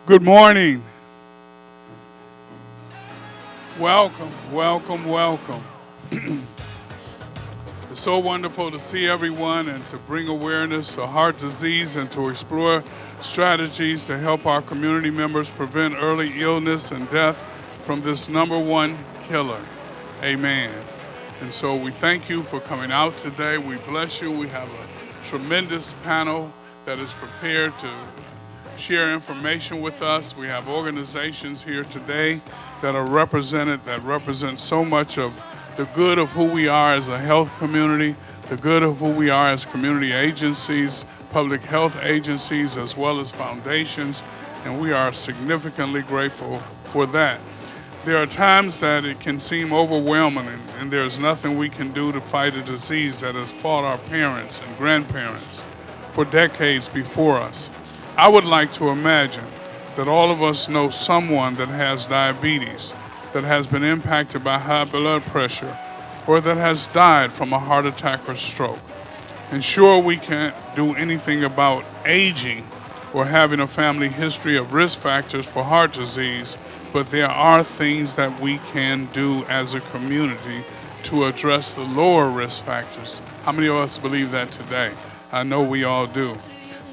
Good morning. Welcome, welcome, welcome. It's so wonderful to see everyone and to bring awareness to heart disease and to explore strategies to help our community members prevent early illness and death from this number one killer. Amen. And so we thank you for coming out today. We bless you. We have a tremendous panel that is prepared to share information with us. We have organizations here today that are represented that represent so much of the good of who we are as a health community, the good of who we are as community agencies, public health agencies, as well as foundations, and we are significantly grateful for that. There are times that it can seem overwhelming, and there's nothing we can do to fight a disease that has fought our parents and grandparents for decades before us. I would like to imagine that all of us know someone that has diabetes, that has been impacted by high blood pressure, or that has died from a heart attack or stroke. And sure, we can't do anything about aging or having a family history of risk factors for heart disease, but there are things that we can do as a community to address the lower risk factors. How many of us believe that today? I know we all do.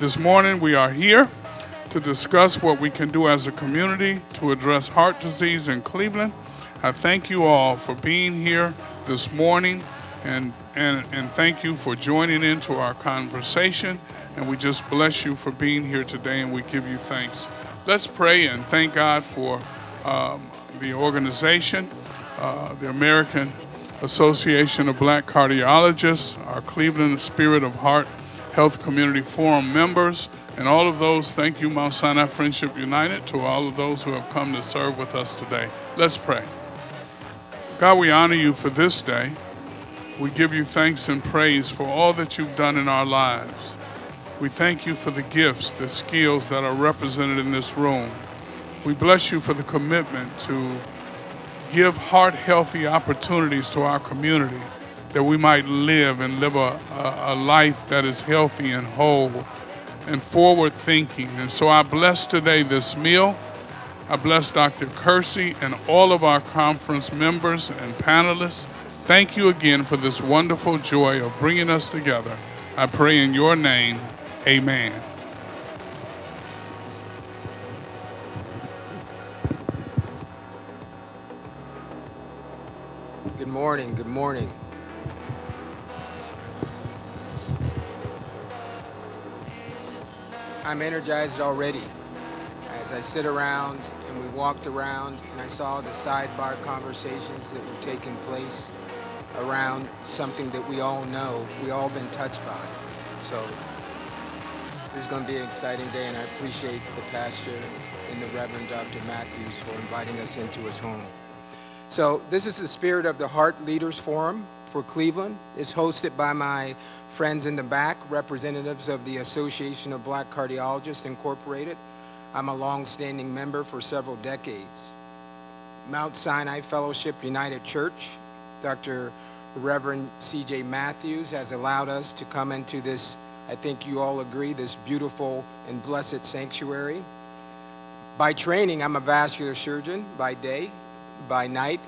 This morning we are here to discuss what we can do as a community to address heart disease in Cleveland. I thank you all for being here this morning and thank you for joining into our conversation. And we just bless you for being here today and we give you thanks. Let's pray and thank God for the organization, the American Association of Black Cardiologists, our Cleveland Spirit of Heart Health Community Forum members, and all of those. Thank you, Mount Sinai Friendship United, to all of those who have come to serve with us today. Let's pray. God, we honor you for this day. We give you thanks and praise for all that you've done in our lives. We thank you for the gifts, the skills that are represented in this room. We bless you for the commitment to give heart-healthy opportunities to our community, that we might live and live a life that is healthy and whole and forward-thinking. And so I bless today this meal. I bless Dr. Kersey and all of our conference members and panelists. Thank you again for this wonderful joy of bringing us together. I pray in your name, amen. Good morning, good morning. I'm energized already. As I sit around and we walked around and I saw the sidebar conversations that were taking place around something that we all know, we all been touched by. So this is going to be an exciting day, and I appreciate the pastor and the Reverend Dr. Matthews for inviting us into his home. So this is the Spirit of the Heart Leaders Forum for Cleveland. It's hosted by my friends in the back, representatives of the Association of Black Cardiologists Incorporated. I'm a long-standing member for several decades. Mount Sinai Fellowship United Church, Dr. Reverend C.J. Matthews has allowed us to come into this, I think you all agree, this beautiful and blessed sanctuary. By training, I'm a vascular surgeon by day. By night,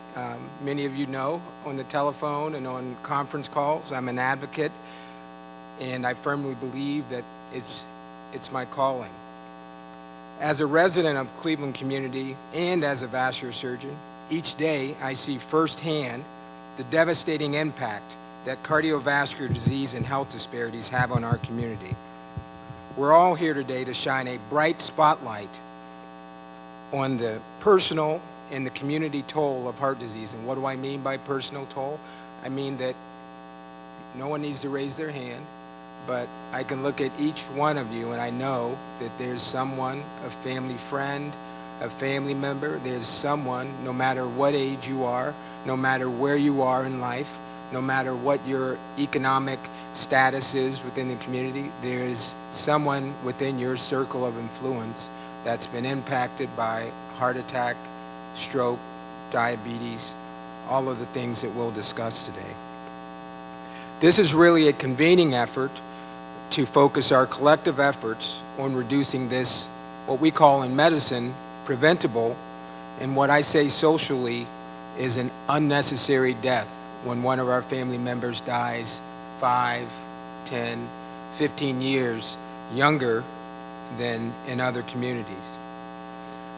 many of you know, on the telephone and on conference calls, I'm an advocate, and I firmly believe that it's my calling. As a resident of Cleveland community and as a vascular surgeon, each day I see firsthand the devastating impact that cardiovascular disease and health disparities have on our community. We're all here today to shine a bright spotlight on the personal and the community toll of heart disease. And what do I mean by personal toll? I mean that no one needs to raise their hand, but I can look at each one of you and I know that there's someone, a family friend, a family member, there's someone, no matter what age you are, no matter where you are in life, no matter what your economic status is within the community, there is someone within your circle of influence that's been impacted by heart attack, stroke, diabetes, all of the things that we'll discuss today. This is really a convening effort to focus our collective efforts on reducing this what we call in medicine preventable, and what I say socially is an unnecessary death when one of our family members dies 5, 10, 15 years younger than in other communities.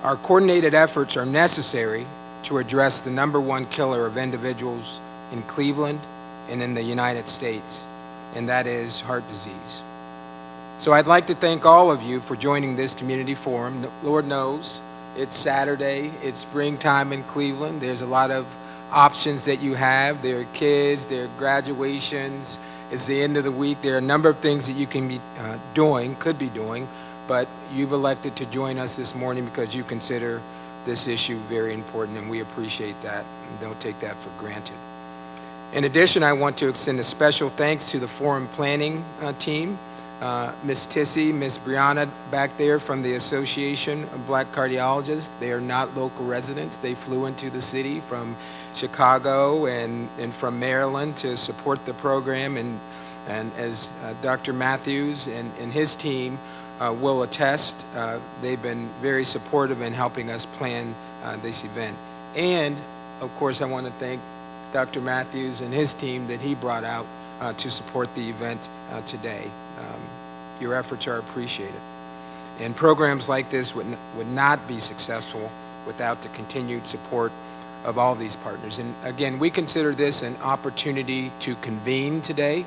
Our coordinated efforts are necessary to address the #1 killer of individuals in Cleveland and in the United States, and that is heart disease. So I'd like to thank all of you for joining this community forum. Lord knows it's Saturday, it's springtime in Cleveland. There's a lot of options that you have. There are kids, there are graduations, it's the end of the week. There are a number of things that you can be could be doing, but you've elected to join us this morning because you consider this issue very important, and we appreciate that and don't take that for granted. In addition, I want to extend a special thanks to the forum planning team, Ms. Tissy, Ms. Brianna back there from the Association of Black Cardiologists. They are not local residents. They flew into the city from Chicago and from Maryland to support the program, and as Dr. Matthews and his team will attest, they've been very supportive in helping us plan this event. And of course, I want to thank Dr. Matthews and his team that he brought out to support the event today. Your efforts are appreciated. And programs like this would not be successful without the continued support of all these partners. And again, we consider this an opportunity to convene today.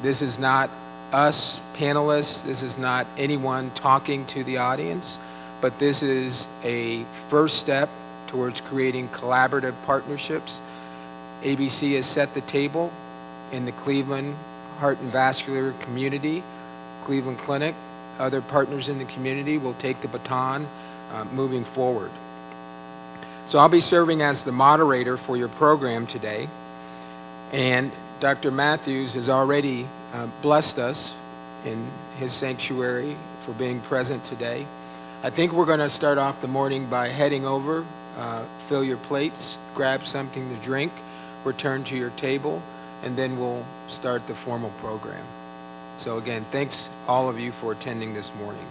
This is not us panelists, this is not anyone talking to the audience, but this is a first step towards creating collaborative partnerships. ABC has set the table in the Cleveland Heart and Vascular community, Cleveland Clinic. Other partners in the community will take the baton moving forward. So I'll be serving as the moderator for your program today, and Dr. Matthews has already blessed us in his sanctuary for being present today. I think we're going to start off the morning by heading over, fill your plates, grab something to drink, return to your table, and then we'll start the formal program. So again, thanks all of you for attending this morning.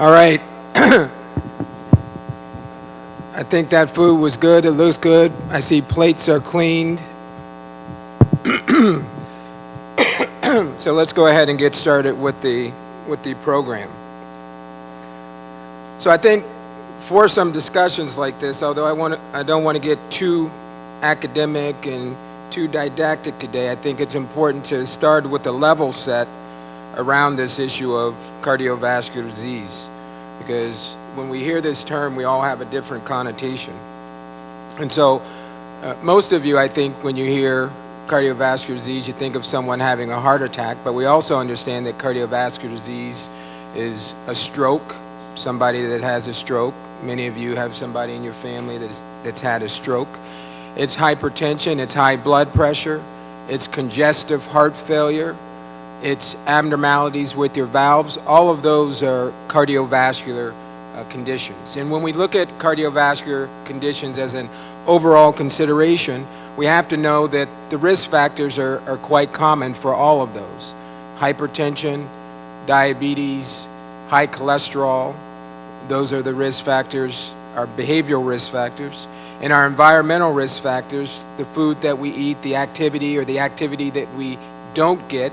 All right. I think that food was good. It looks good. I see plates are cleaned. So let's go ahead and get started with the program. So I think for some discussions like this, although I don't want to get too academic and too didactic today, I think it's important to start with a level set around this issue of cardiovascular disease, because when we hear this term, we all have a different connotation. And so most of you, I think, when you hear cardiovascular disease, you think of someone having a heart attack, but we also understand that cardiovascular disease is a stroke, somebody that has a stroke. Many of you have somebody in your family that's had a stroke. It's hypertension, it's high blood pressure, it's congestive heart failure, it's abnormalities with your valves. All of those are cardiovascular conditions. And when we look at cardiovascular conditions as an overall consideration, we have to know that the risk factors are quite common for all of those. Hypertension, diabetes, high cholesterol, those are the risk factors, our behavioral risk factors. And our environmental risk factors, the food that we eat, the activity that we don't get,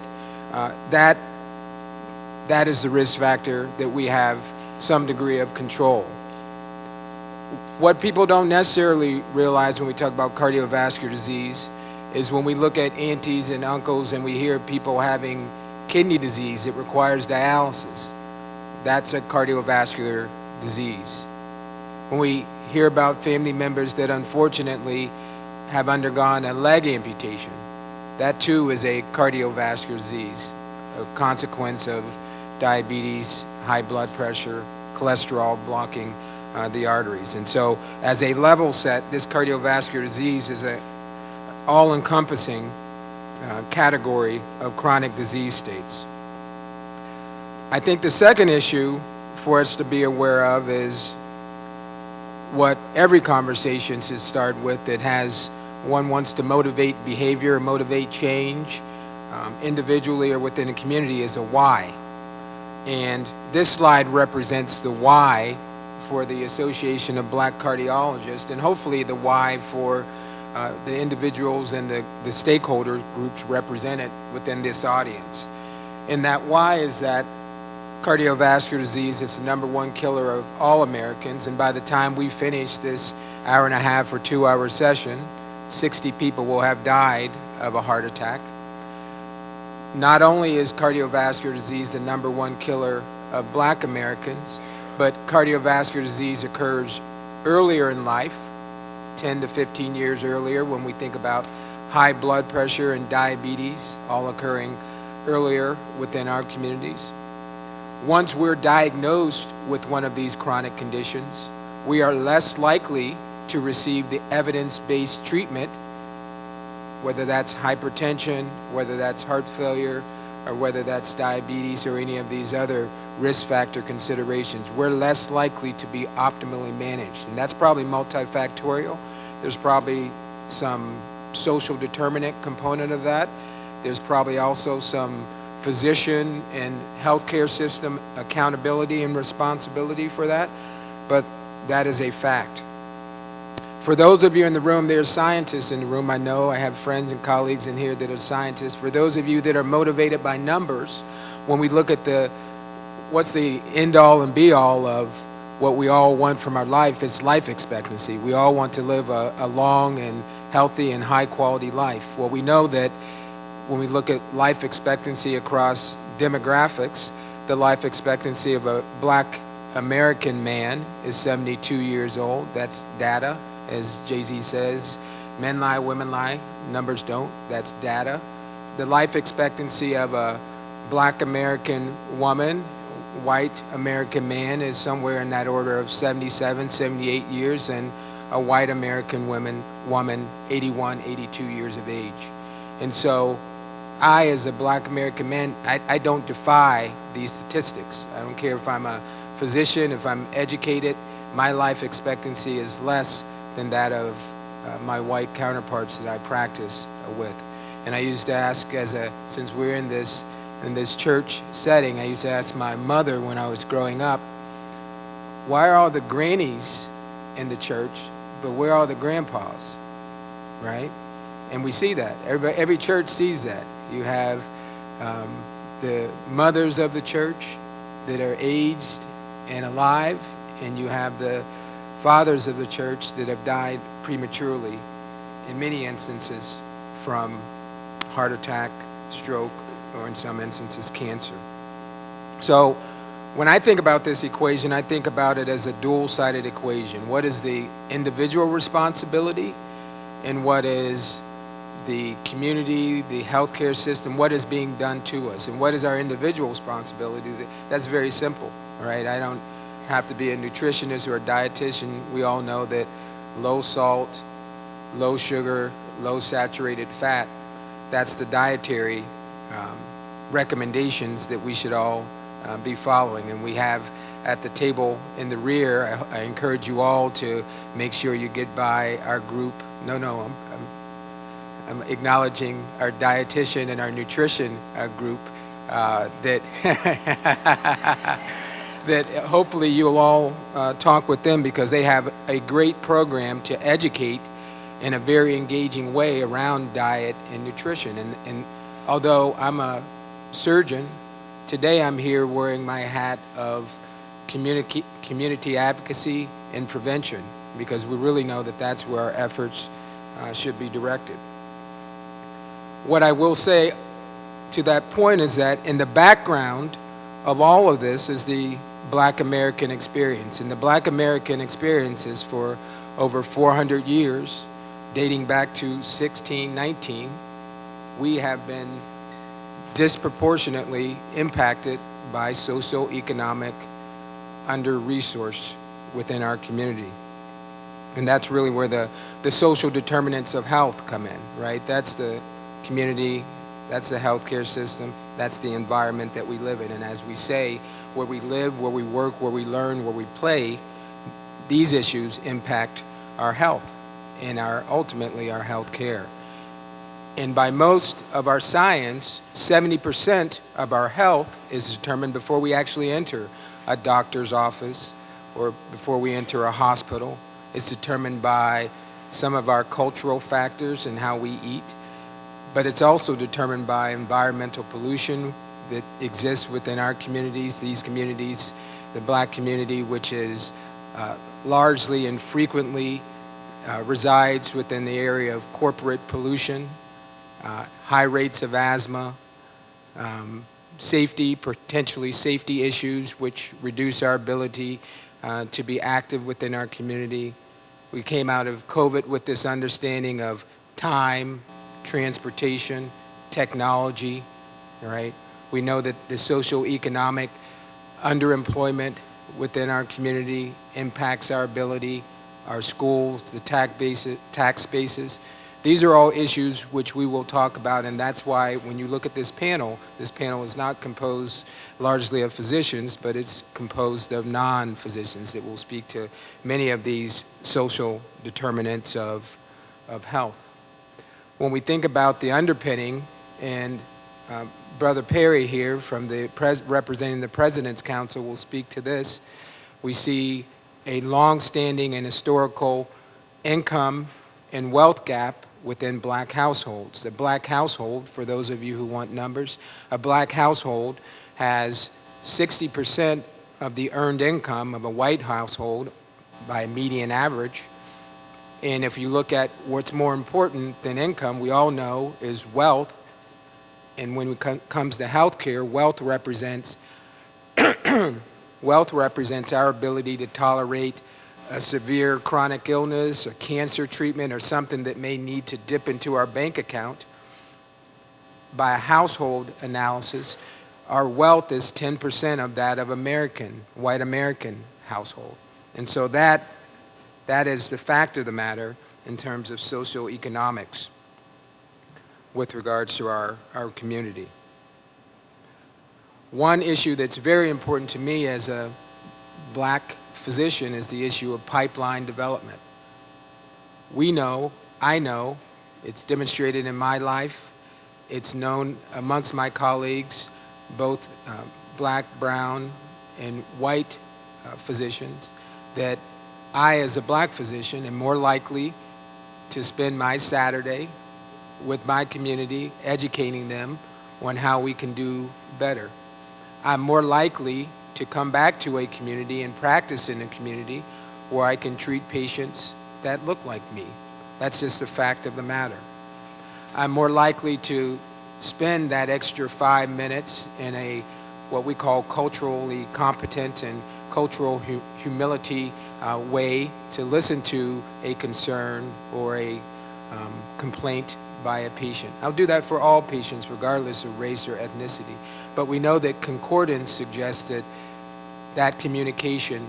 that is the risk factor that we have some degree of control. What people don't necessarily realize when we talk about cardiovascular disease is when we look at aunties and uncles and we hear people having kidney disease, it requires dialysis. That's a cardiovascular disease. When we hear about family members that unfortunately have undergone a leg amputation, that too is a cardiovascular disease, a consequence of diabetes, high blood pressure, cholesterol blocking the arteries. And so as a level set, this cardiovascular disease is an all-encompassing category of chronic disease states. I think the second issue for us to be aware of is what every conversation should start with that has one wants to motivate behavior, motivate change, individually or within a community, is a why. And this slide represents the why for the Association of Black Cardiologists, and hopefully the why for the individuals and the stakeholder groups represented within this audience. And that why is that cardiovascular disease is the #1 killer of all Americans, and by the time we finish this hour and a half or 2-hour session, 60 people will have died of a heart attack. Not only is cardiovascular disease the #1 killer of Black Americans, but cardiovascular disease occurs earlier in life, 10 to 15 years earlier, when we think about high blood pressure and diabetes, all occurring earlier within our communities. Once we're diagnosed with one of these chronic conditions, we are less likely to receive the evidence-based treatment, whether that's hypertension, whether that's heart failure, or whether that's diabetes or any of these other risk factor considerations. We're less likely to be optimally managed. And that's probably multifactorial. There's probably some social determinant component of that. There's probably also some physician and healthcare system accountability and responsibility for that, but that is a fact. For those of you in the room, there's scientists in the room. I know I have friends and colleagues in here that are scientists. For those of you that are motivated by numbers, when we look at what's the end all and be all of what we all want from our life, it's life expectancy. We all want to live a long and healthy and high quality life. Well, we know that when we look at life expectancy across demographics, the life expectancy of a Black American man is 72 years old. That's data. As Jay-Z says, men lie, women lie, numbers don't. That's data. The life expectancy of a Black American woman, white American man, is somewhere in that order of 77, 78 years, and a white American woman, 81, 82 years of age. And so I, as a Black American man, I don't defy these statistics. I don't care if I'm a physician, if I'm educated, my life expectancy is less than that of my white counterparts that I practice with. And I used to ask, since we're in this church setting, I used to ask my mother when I was growing up, Why are all the grannies in the church, but where are all the grandpas, right? And we see that. Every church sees that. You have the mothers of the church that are aged and alive, and you have the fathers of the church that have died prematurely, in many instances from heart attack, stroke, or in some instances cancer. So when I think about this equation, I think about it as a dual-sided equation. What is the individual responsibility, and what is the community, the healthcare system, what is being done to us, and what is our individual responsibility? That's very simple, right? I don't have to be a nutritionist or a dietitian. We all know that low salt, low sugar, low saturated fat, that's the dietary recommendations that we should all be following. And we have at the table in the rear, I encourage you all to make sure you get by our group. I'm acknowledging our dietitian and our nutrition group that that hopefully you'll all talk with them, because they have a great program to educate in a very engaging way around diet and nutrition. And although I'm a surgeon, today I'm here wearing my hat of community advocacy and prevention, because we really know that that's where our efforts should be directed. What I will say to that point is that in the background of all of this is the Black American experience. And the Black American experience is for over 400 years, dating back to 1619, we have been disproportionately impacted by socioeconomic under-resource within our community. And that's really where the social determinants of health come in, right? That's the community, that's the healthcare system, that's the environment that we live in. And as we say, where we live, where we work, where we learn, where we play, these issues impact our health and ultimately our health care. And by most of our science, 70% of our health is determined before we actually enter a doctor's office or before we enter a hospital. It's determined by some of our cultural factors and how we eat, but it's also determined by environmental pollution that exists within our communities. These communities, the Black community, which is largely and frequently resides within the area of corporate pollution, high rates of asthma, potentially safety issues, which reduce our ability to be active within our community. We came out of COVID with this understanding of time, transportation, technology, right? We know that the socioeconomic underemployment within our community impacts our ability, our schools, the tax bases. These are all issues which we will talk about, and that's why when you look at this panel is not composed largely of physicians, but it's composed of non-physicians that will speak to many of these social determinants of health. When we think about the underpinning, and Brother Perry here from representing the President's Council will speak to this, we see a long-standing and historical income and wealth gap within Black households. A Black household, for those of you who want numbers, a Black household has 60% of the earned income of a white household by median average. And if you look at what's more important than income, we all know is wealth. And when it comes to healthcare, wealth represents our ability to tolerate a severe chronic illness, a cancer treatment, or something that may need to dip into our bank account. By a household analysis, our wealth is 10% of that of white American household. And so that is the fact of the matter in terms of socioeconomics with regards to our community. One issue that's very important to me as a Black physician is the issue of pipeline development. I know, it's demonstrated in my life, it's known amongst my colleagues, both Black, brown, and white physicians, that I, as a black physician, am more likely to spend my Saturday with my community, educating them on how we can do better. I'm more likely to come back to a community and practice in a community where I can treat patients that look like me. That's just a fact of the matter. I'm more likely to spend that extra 5 minutes in a what we call culturally competent and cultural humility way to listen to a concern or a complaint by a patient. I'll do that for all patients regardless of race or ethnicity. But we know that concordance suggests that that communication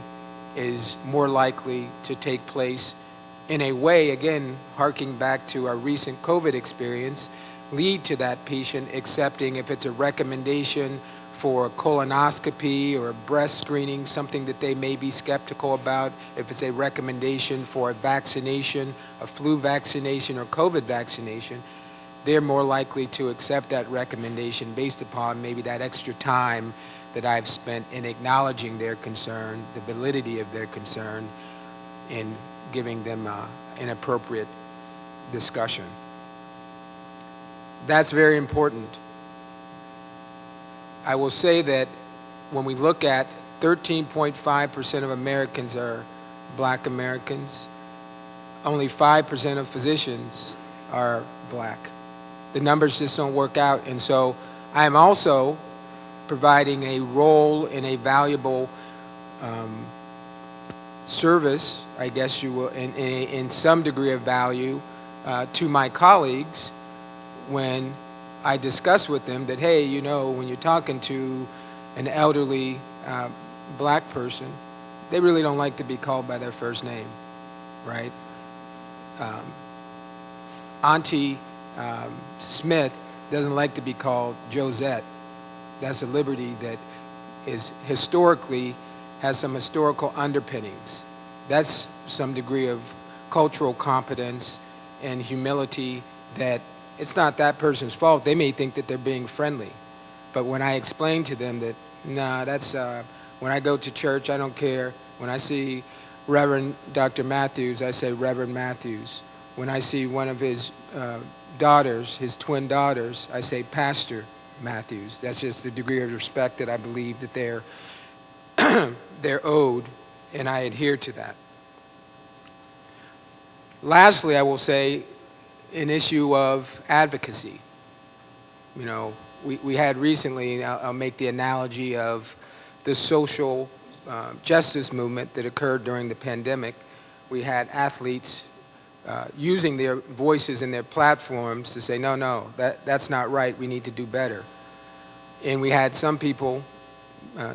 is more likely to take place in a way, again, harking back to our recent COVID experience, lead to that patient accepting if it's a recommendation for a colonoscopy or a breast screening, something that they may be skeptical about, if it's a recommendation for a vaccination, a flu vaccination or COVID vaccination, they're more likely to accept that recommendation based upon maybe that extra time that I've spent in acknowledging their concern, the validity of their concern, and giving them an appropriate discussion. That's very important. I will say that when we look at 13.5% of Americans are black Americans, only 5% of physicians are black. The numbers just don't work out. And so I'm also providing a role in a valuable service, I guess you will, in some degree of value to my colleagues when I discuss with them that, hey, you know, when you're talking to an elderly black person, they really don't like to be called by their first name, right? Auntie Smith doesn't like to be called Josette. That's a liberty that is historically has some historical underpinnings. That's some degree of cultural competence and humility that it's not that person's fault. They may think that they're being friendly. But when I explain to them that, nah, that's, when I go to church, I don't care. When I see Reverend Dr. Matthews, I say Reverend Matthews. When I see one of his daughters, his twin daughters, I say Pastor Matthews. That's just the degree of respect that I believe that they're owed, and I adhere to that. Lastly, I will say an issue of advocacy. You know, we had recently, I'll make the analogy of the social justice movement that occurred during the pandemic. We had athletes using their voices and their platforms to say, no, that's not right, we need to do better. And we had some people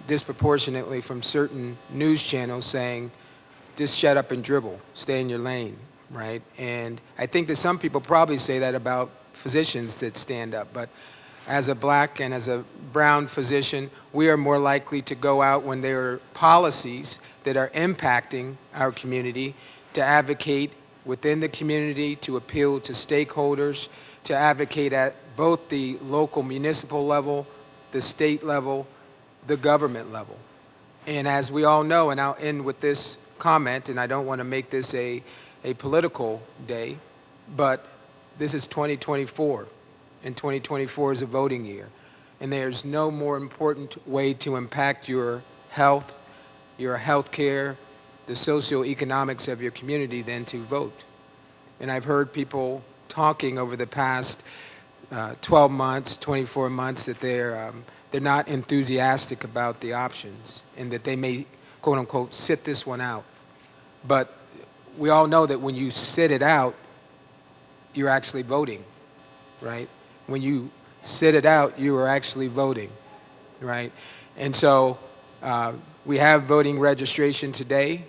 disproportionately from certain news channels saying, just shut up and dribble, stay in your lane, right? And I think that some people probably say that about physicians that stand up, but as a black and as a brown physician, we are more likely to go out when there are policies that are impacting our community to advocate within the community, to appeal to stakeholders, to advocate at both the local municipal level, the state level, the government level. And as we all know, and I'll end with this comment, and I don't want to make this a political day, but this is 2024, and 2024 is a voting year. And there's no more important way to impact your health, your health care, the socioeconomics of your community than to vote. And I've heard people talking over the past 12 months, 24 months that they're not enthusiastic about the options and that they may, quote unquote, sit this one out. But we all know that when you sit it out, you're actually voting, right? When you sit it out, you are actually voting, right? And so we have voting registration today.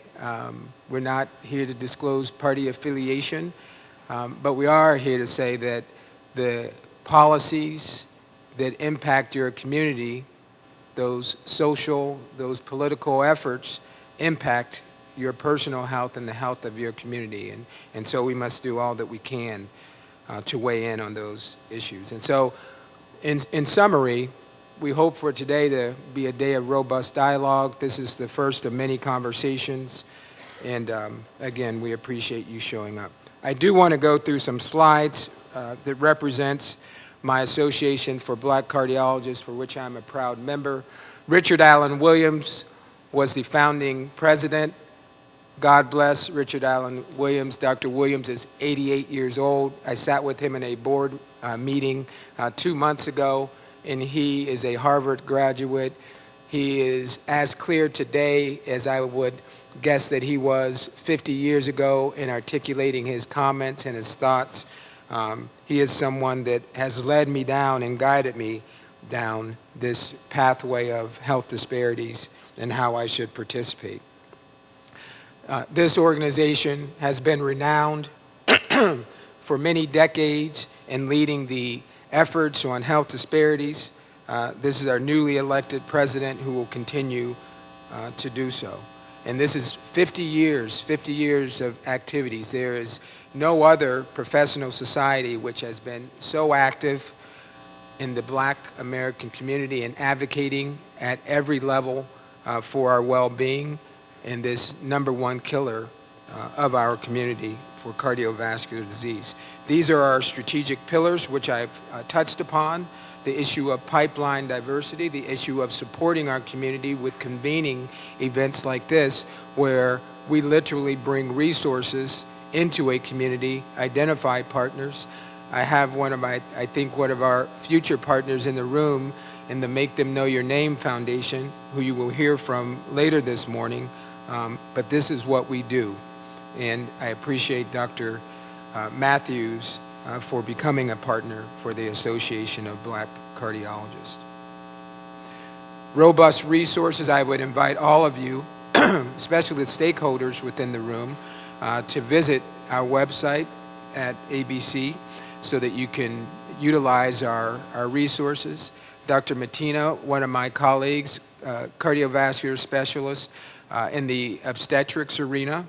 We're not here to disclose party affiliation, but we are here to say that the policies that impact your community, those social, those political efforts impact your personal health and the health of your community. And so we must do all that we can to weigh in on those issues. And so in summary, we hope for today to be a day of robust dialogue. This is the first of many conversations And again, we appreciate you showing up. I do want to go through some slides that represents my Association for Black Cardiologists, for which I'm a proud member. Richard Allen Williams was the founding president. God bless Richard Allen Williams. Dr. Williams is 88 years old. I sat with him in a board meeting 2 months ago, and he is a Harvard graduate. He is as clear today as I would guess that he was 50 years ago in articulating his comments and his thoughts. He is someone that has led me down and guided me down this pathway of health disparities and how I should participate. This organization has been renowned for many decades in leading the efforts on health disparities. This is our newly elected president who will continue to do so. And this is 50 years of activities. There is no other professional society which has been so active in the Black American community and advocating at every level for our well-being in this #1 killer of our community for cardiovascular disease. These are our strategic pillars, which I've touched upon: the issue of pipeline diversity, the issue of supporting our community with convening events like this, where we literally bring resources into a community, identify partners. I have one of our future partners in the room in the Make Them Know Your Name Foundation, who you will hear from later this morning. But this is what we do. And I appreciate Dr. Matthews for becoming a partner for the Association of Black Cardiologists. Robust resources. I would invite all of you, especially the stakeholders within the room, to visit our website at ABC so that you can utilize our resources. Dr. Mattina, one of my colleagues, cardiovascular specialist in the obstetrics arena.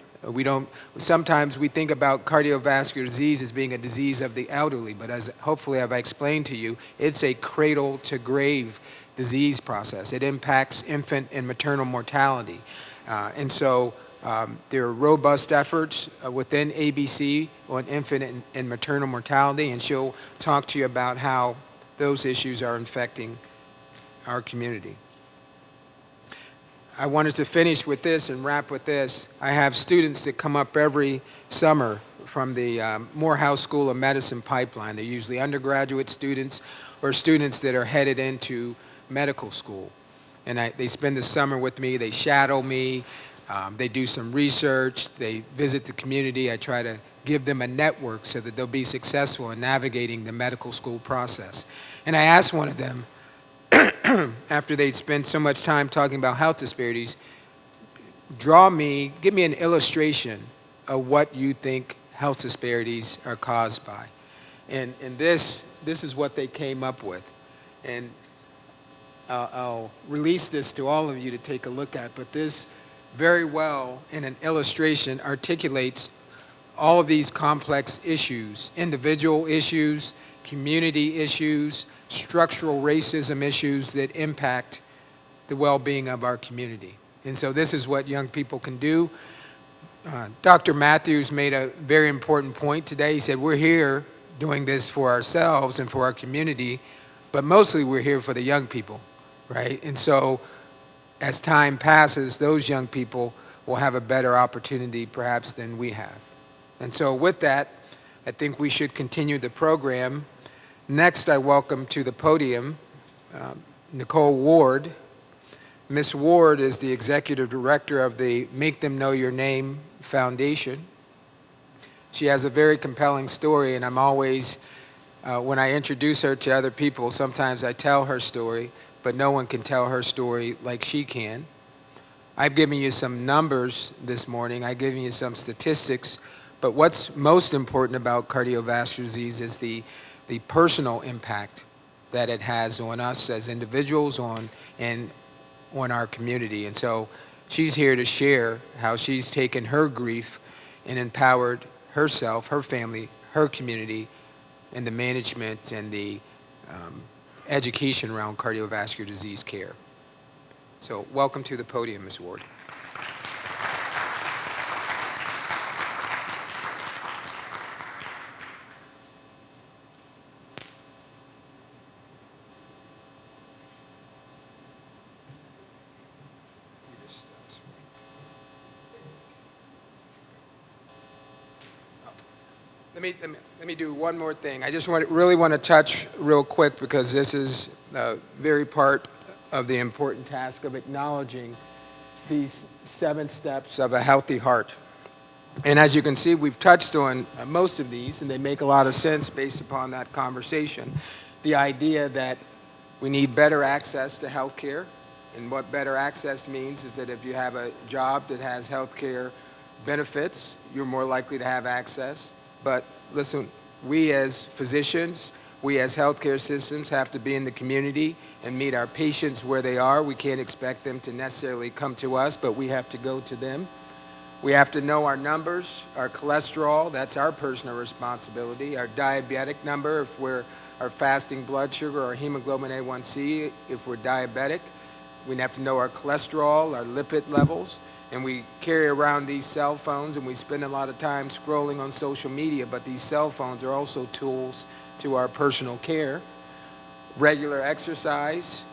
Sometimes we think about cardiovascular disease as being a disease of the elderly, but as hopefully I've explained to you, it's a cradle to grave disease process. It impacts infant and maternal mortality. And so there are robust efforts within ABC on infant and maternal mortality, and she'll talk to you about how those issues are infecting our community. I wanted to finish with this and wrap with this. I have students that come up every summer from the Morehouse School of Medicine pipeline. They're usually undergraduate students or students that are headed into medical school. And they spend the summer with me, they shadow me, they do some research, they visit the community. I try to give them a network so that they'll be successful in navigating the medical school process. And I asked one of them, after they'd spent so much time talking about health disparities, give me an illustration of what you think health disparities are caused by. And this is what they came up with. And I'll release this to all of you to take a look at, but this very well in an illustration articulates all of these complex issues: individual issues, community issues, structural racism issues that impact the well-being of our community. And so this is what young people can do. Dr. Matthews made a very important point today. He said, we're here doing this for ourselves and for our community, but mostly we're here for the young people, right? And so as time passes, those young people will have a better opportunity perhaps than we have. And so with that, I think we should continue the program. Next, I welcome to the podium Nicole Ward. Ms. Ward is the executive director of the Make Them Know Your Name Foundation. She has a very compelling story, and I'm always, when I introduce her to other people, sometimes I tell her story, but no one can tell her story like she can. I've given you some numbers this morning. I've given you some statistics, but what's most important about cardiovascular disease is the personal impact that it has on us as individuals, and on our community. And so she's here to share how she's taken her grief and empowered herself, her family, her community in the management and the education around cardiovascular disease care. So welcome to the podium, Ms. Ward. Let me do one more thing. I just really want to touch real quick because this is very part of the important task of acknowledging these 7 steps of a healthy heart. And as you can see, we've touched on most of these, and they make a lot of sense based upon that conversation. The idea that we need better access to health care, and what better access means is that if you have a job that has health care benefits, you're more likely to have access. But listen, we as physicians, we as healthcare systems have to be in the community and meet our patients where they are. We can't expect them to necessarily come to us, but we have to go to them. We have to know our numbers, our cholesterol, that's our personal responsibility, our diabetic number, if we're our fasting blood sugar, our hemoglobin A1C, if we're diabetic. We have to know our cholesterol, our lipid levels, and we carry around these cell phones and we spend a lot of time scrolling on social media, but these cell phones are also tools to our personal care. Regular exercise.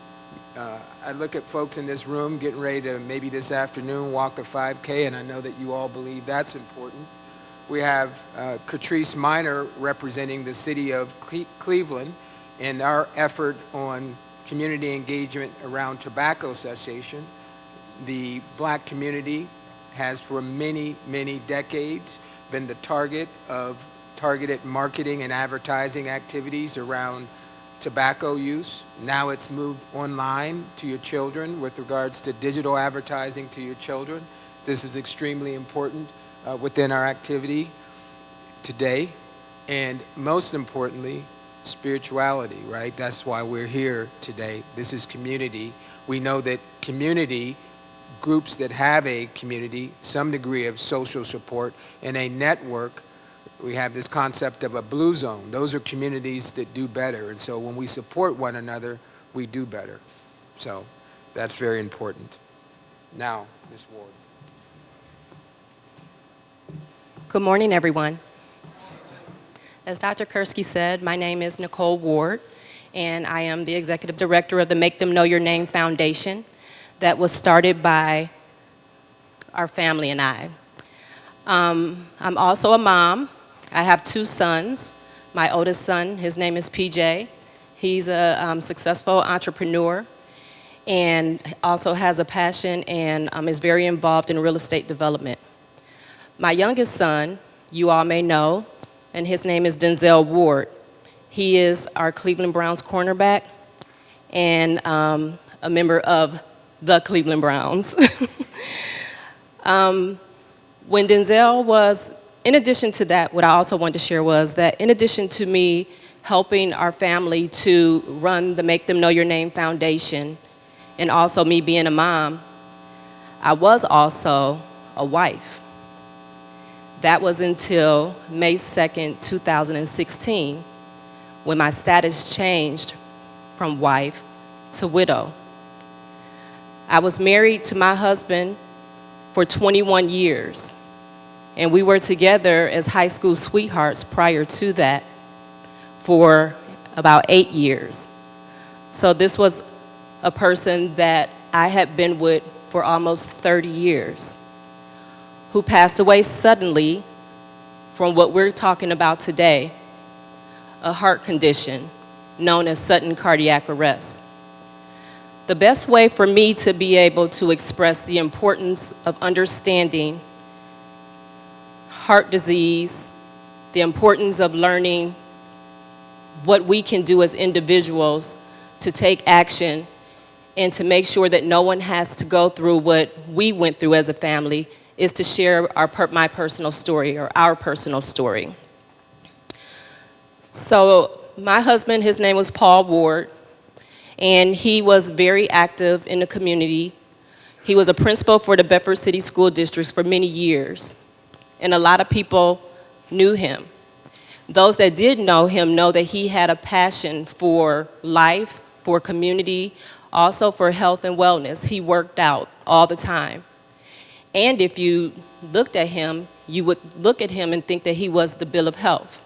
I look at folks in this room getting ready to maybe this afternoon walk a 5K, and I know that you all believe that's important. We have Catrice Minor representing the city of Cleveland in our effort on community engagement around tobacco cessation. The black community has for many, many decades been the target of targeted marketing and advertising activities around tobacco use. Now it's moved online to your children with regards to digital advertising to your children. This is extremely important within our activity today. And most importantly, spirituality, right? That's why we're here today. This is community. We know that community, groups that have a community, some degree of social support, and a network, we have this concept of a blue zone. Those are communities that do better. And so when we support one another, we do better. So that's very important. Now, Ms. Ward. Good morning, everyone. As Dr. Kursky said, my name is Nicole Ward, and I am the Executive Director of the Make Them Know Your Name Foundation that was started by our family and I. I'm also a mom. I have 2 sons. My oldest son, his name is PJ. He's a successful entrepreneur and also has a passion and is very involved in real estate development. My youngest son, you all may know, and his name is Denzel Ward. He is our Cleveland Browns cornerback and a member of the Cleveland Browns. When Denzel was, in addition to that, what I also wanted to share was that in addition to me helping our family to run the Make Them Know Your Name Foundation and also me being a mom, I was also a wife. That was until May 2nd, 2016, when my status changed from wife to widow. I was married to my husband for 21 years, and we were together as high school sweethearts prior to that for about 8 years. So this was a person that I had been with for almost 30 years, who passed away suddenly from what we're talking about today, a heart condition known as sudden cardiac arrest. The best way for me to be able to express the importance of understanding heart disease, the importance of learning what we can do as individuals to take action and to make sure that no one has to go through what we went through as a family, is to share my personal story, or our personal story. So my husband, his name was Paul Ward, and he was very active in the community. He was a principal for the Bedford City School Districts for many years, and a lot of people knew him. Those that did know him know that he had a passion for life, for community, also for health and wellness. He worked out all the time. And if you looked at him, you would look at him and think that he was the bill of health.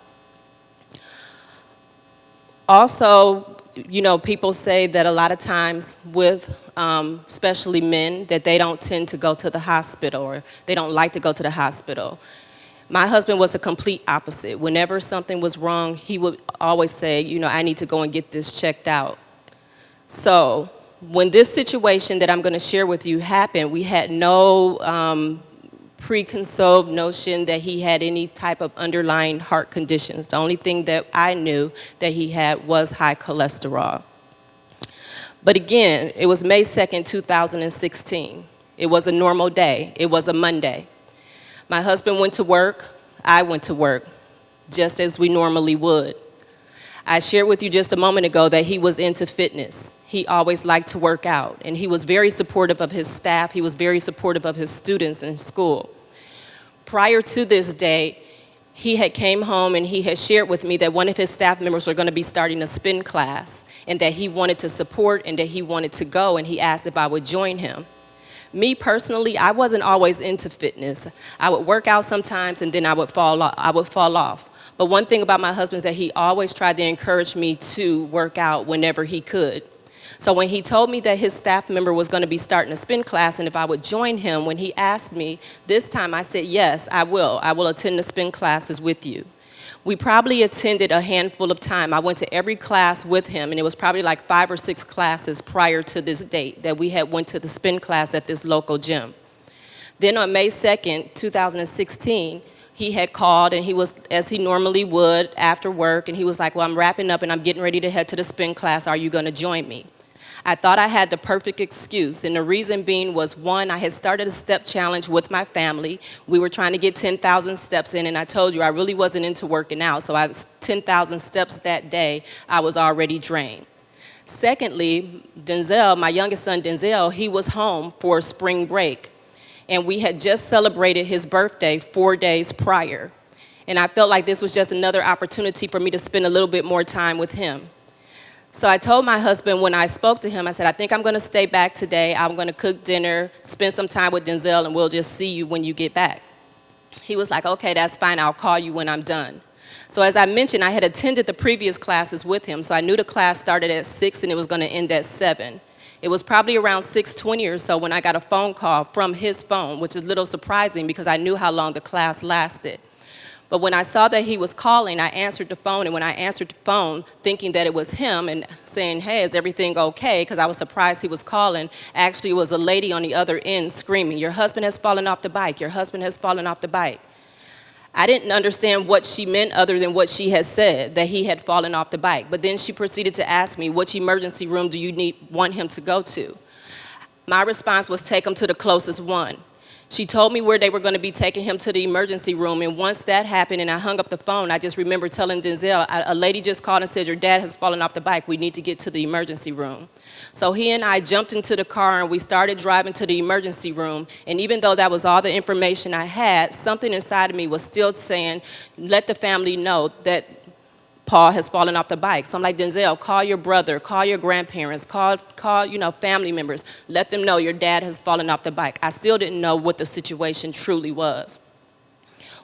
Also, you know, people say that a lot of times with especially men, that they don't tend to go to the hospital, or they don't like to go to the hospital. My husband was a complete opposite. Whenever something was wrong, he would always say, I need to go and get this checked out. So when this situation that I'm going to share with you happened, we had no preconceived notion that he had any type of underlying heart conditions. The only thing that I knew that he had was high cholesterol. But again, it was May 2nd, 2016. It was a normal day. It was a Monday. My husband went to work. I went to work, just as we normally would. I shared with you just a moment ago that he was into fitness. He always liked to work out, and he was very supportive of his staff. He was very supportive of his students in school. Prior to this day, he had came home and he had shared with me that one of his staff members were going to be starting a spin class, and that he wanted to support and that he wanted to go, and he asked if I would join him. Me personally, I wasn't always into fitness. I would work out sometimes and then I would fall off. But one thing about my husband is that he always tried to encourage me to work out whenever he could. So when he told me that his staff member was going to be starting a spin class and if I would join him, when he asked me this time, I said, yes, I will. I will attend the spin classes with you. We probably attended a handful of time. I went to every class with him, and it was probably like 5 or 6 classes prior to this date that we had went to the spin class at this local gym. Then on May 2nd, 2016, he had called, and he was, as he normally would, after work, and he was like, well, I'm wrapping up and I'm getting ready to head to the spin class. Are you going to join me? I thought I had the perfect excuse, and the reason being was, one, I had started a step challenge with my family. We were trying to get 10,000 steps in, and I told you I really wasn't into working out, so 10,000 steps that day, I was already drained. Secondly, Denzel, my youngest son Denzel, he was home for spring break, and we had just celebrated his birthday 4 days prior, and I felt like this was just another opportunity for me to spend a little bit more time with him. So I told my husband when I spoke to him, I said, I think I'm going to stay back today. I'm going to cook dinner, spend some time with Denzel, and we'll just see you when you get back. He was like, okay, that's fine. I'll call you when I'm done. So as I mentioned, I had attended the previous classes with him, so I knew the class started at 6 and it was going to end at 7. It was probably around 6:20 or so when I got a phone call from his phone, which is a little surprising because I knew how long the class lasted. But when I saw that he was calling, I answered the phone, and when I answered the phone, thinking that it was him and saying, hey, is everything okay? Because I was surprised he was calling. Actually, it was a lady on the other end screaming, your husband has fallen off the bike, your husband has fallen off the bike. I didn't understand what she meant other than what she had said, that he had fallen off the bike. But then she proceeded to ask me, which emergency room do you want him to go to? My response was, take him to the closest one. She told me where they were going to be taking him to the emergency room, and once that happened and I hung up the phone, I just remember telling Denzel, a lady just called and said, your dad has fallen off the bike. We need to get to the emergency room. So he and I jumped into the car and we started driving to the emergency room, and even though that was all the information I had, something inside of me was still saying, let the family know that Paul has fallen off the bike. So I'm like, Denzel, call your brother, call your grandparents, call family members. Let them know your dad has fallen off the bike. I still didn't know what the situation truly was.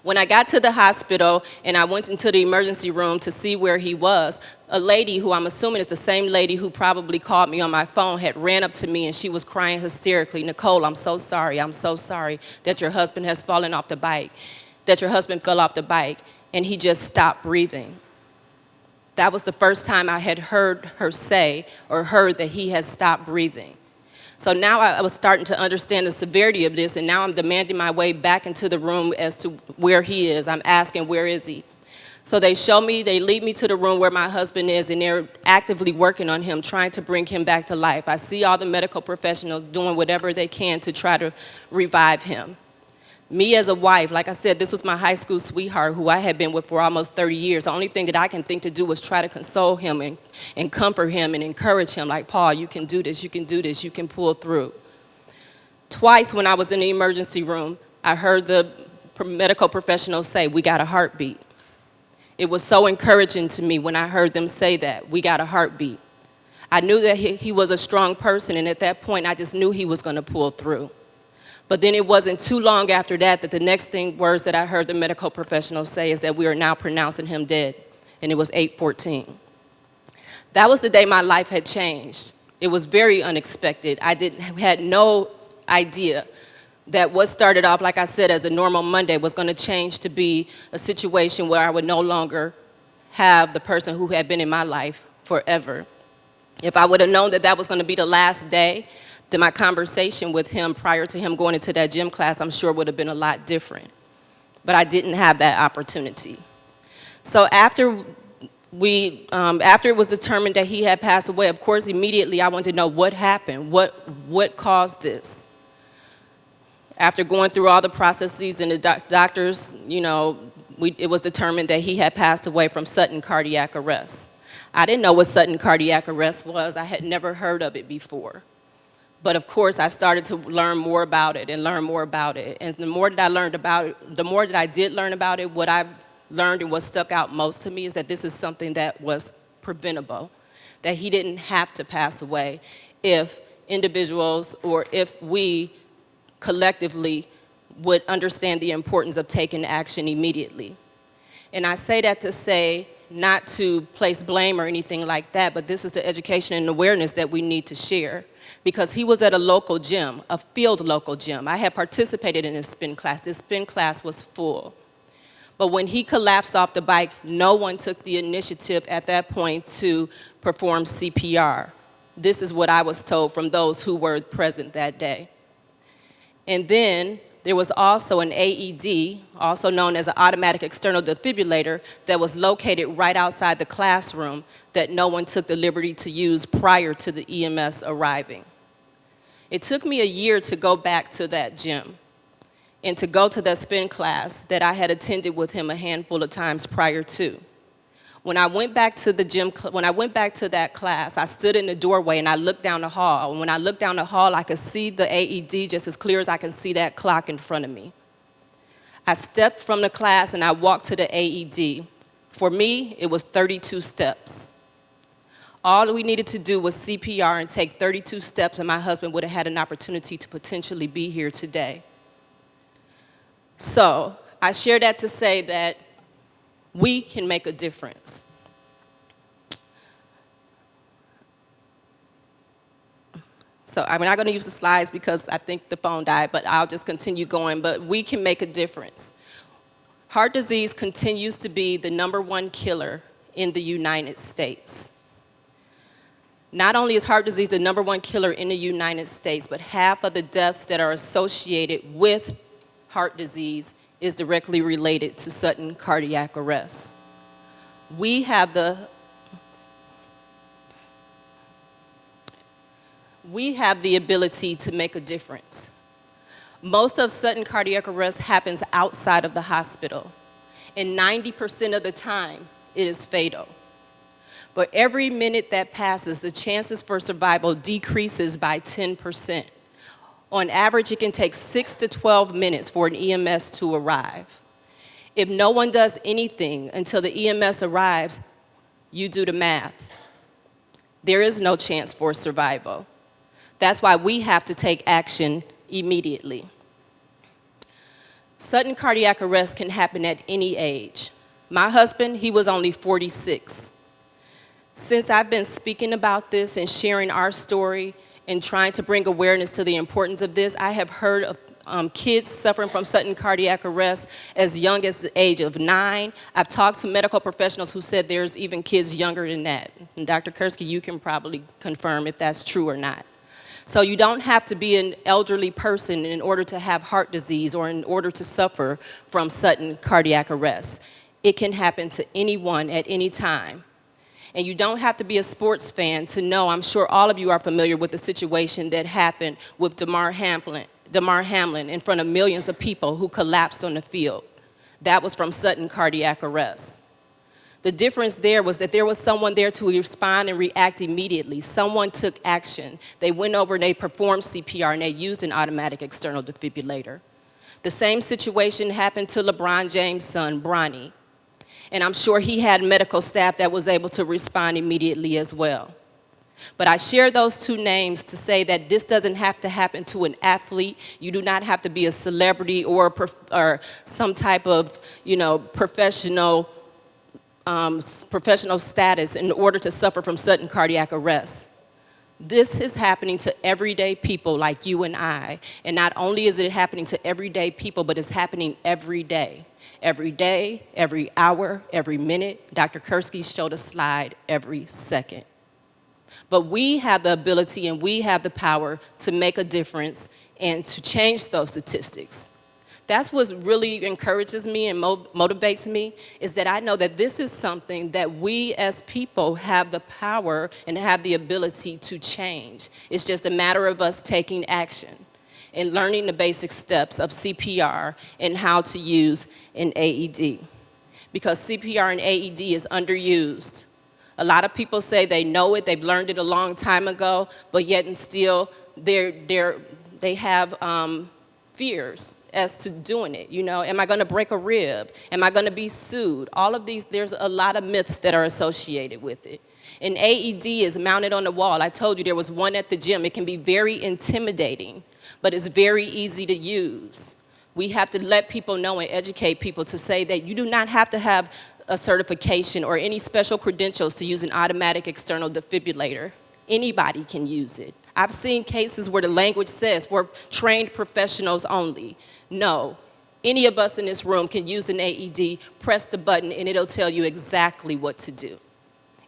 When I got to the hospital and I went into the emergency room to see where he was, a lady who I'm assuming is the same lady who probably called me on my phone had ran up to me and she was crying hysterically. Nicole, I'm so sorry that your husband has fallen off the bike, that your husband fell off the bike, and he just stopped breathing. That was the first time I had heard her say or heard that he had stopped breathing. So now I was starting to understand the severity of this, and now I'm demanding my way back into the room as to where he is. I'm asking, where is he? So they lead me to the room where my husband is, and they're actively working on him, trying to bring him back to life. I see all the medical professionals doing whatever they can to try to revive him. Me as a wife, like I said, this was my high school sweetheart who I had been with for almost 30 years. The only thing that I can think to do was try to console him and comfort him and encourage him, like, Paul, you can do this, you can do this, you can pull through. Twice when I was in the emergency room, I heard the medical professionals say, we got a heartbeat. It was so encouraging to me when I heard them say that, we got a heartbeat. I knew that he was a strong person, and at that point, I just knew he was going to pull through. But then it wasn't too long after that the next words that I heard the medical professionals say is that we are now pronouncing him dead, and it was 8:14. That was the day my life had changed. It was very unexpected. I had no idea that what started off, like I said, as a normal Monday was going to change to be a situation where I would no longer have the person who had been in my life forever. If I would have known that that was going to be the last day, then my conversation with him prior to him going into that gym class, I'm sure would have been a lot different. But I didn't have that opportunity. So after it was determined that he had passed away, of course, immediately I wanted to know what happened, what caused this. After going through all the processes and the doctors, it was determined that he had passed away from sudden cardiac arrest. I didn't know what sudden cardiac arrest was. I had never heard of it before. But of course, I started to learn more about it and learn more about it. And the more that I learned about it, the more that I did learn about it, what I learned and what stuck out most to me is that this is something that was preventable, that he didn't have to pass away if individuals or if we collectively would understand the importance of taking action immediately. And I say that to say, not to place blame or anything like that, but this is the education and awareness that we need to share. Because he was at a local gym, a field local gym. I had participated in his spin class. This spin class was full. But when he collapsed off the bike, no one took the initiative at that point to perform CPR. This is what I was told from those who were present that day. And then there was also an AED, also known as an automatic external defibrillator, that was located right outside the classroom that no one took the liberty to use prior to the EMS arriving. It took me a year to go back to that gym and to go to that spin class that I had attended with him a handful of times prior to. When I went back to the gym, when I went back to that class, I stood in the doorway and I looked down the hall. And when I looked down the hall, I could see the AED just as clear as I can see that clock in front of me. I stepped from the class and I walked to the AED. For me, it was 32 steps. All we needed to do was CPR and take 32 steps, and my husband would have had an opportunity to potentially be here today. So I share that to say that we can make a difference. So I'm not going to use the slides because I think the phone died, but I'll just continue going. But we can make a difference. Heart disease continues to be the #1 killer in the United States. Not only is heart disease the #1 killer in the United States, but half of the deaths that are associated with heart disease is directly related to sudden cardiac arrest. We have the ability to make a difference. Most of sudden cardiac arrest happens outside of the hospital, and 90% of the time it is fatal. But every minute that passes, the chances for survival decreases by 10%. On average, it can take 6 to 12 minutes for an EMS to arrive. If no one does anything until the EMS arrives, you do the math. There is no chance for survival. That's why we have to take action immediately. Sudden cardiac arrest can happen at any age. My husband, he was only 46. Since I've been speaking about this and sharing our story and trying to bring awareness to the importance of this, I have heard of kids suffering from sudden cardiac arrest as young as the age of 9. I've talked to medical professionals who said there's even kids younger than that. And Dr. Kursky, you can probably confirm if that's true or not. So you don't have to be an elderly person in order to have heart disease or in order to suffer from sudden cardiac arrest. It can happen to anyone at any time. And you don't have to be a sports fan to know, I'm sure all of you are familiar with the situation that happened with Damar Hamlin in front of millions of people who collapsed on the field. That was from sudden cardiac arrest. The difference there was that there was someone there to respond and react immediately. Someone took action. They went over and they performed CPR and they used an automatic external defibrillator. The same situation happened to LeBron James' son, Bronny. And I'm sure he had medical staff that was able to respond immediately as well. But I share those two names to say that this doesn't have to happen to an athlete. You do not have to be a celebrity or some type of, professional status in order to suffer from sudden cardiac arrest. This is happening to everyday people like you and I. And not only is it happening to everyday people, but it's happening every day. Every day, every hour, every minute. Dr. Kursky showed a slide every second. But we have the ability and we have the power to make a difference and to change those statistics. That's what really encourages me and motivates me, is that I know that this is something that we as people have the power and have the ability to change. It's just a matter of us taking action and learning the basic steps of CPR and how to use an AED. Because CPR and AED is underused. A lot of people say they know it, they've learned it a long time ago, but yet and still they have fears as to doing it. You know, am I gonna break a rib? Am I gonna be sued? All of these, there's a lot of myths that are associated with it. An AED is mounted on the wall. I told you there was one at the gym. It can be very intimidating, but it's very easy to use. We have to let people know and educate people to say that you do not have to have a certification or any special credentials to use an automatic external defibrillator. Anybody can use it. I've seen cases where the language says for trained professionals only. No, any of us in this room can use an AED, press the button, and it'll tell you exactly what to do.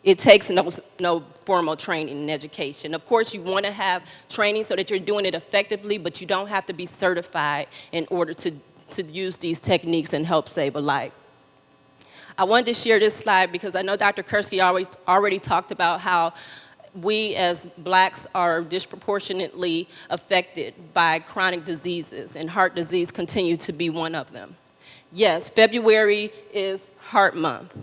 It takes no formal training and education. Of course, you want to have training so that you're doing it effectively, but you don't have to be certified in order to use these techniques and help save a life. I wanted to share this slide because I know Dr. Kursky already talked about how we as blacks are disproportionately affected by chronic diseases, and heart disease continues to be one of them. Yes, February is Heart Month.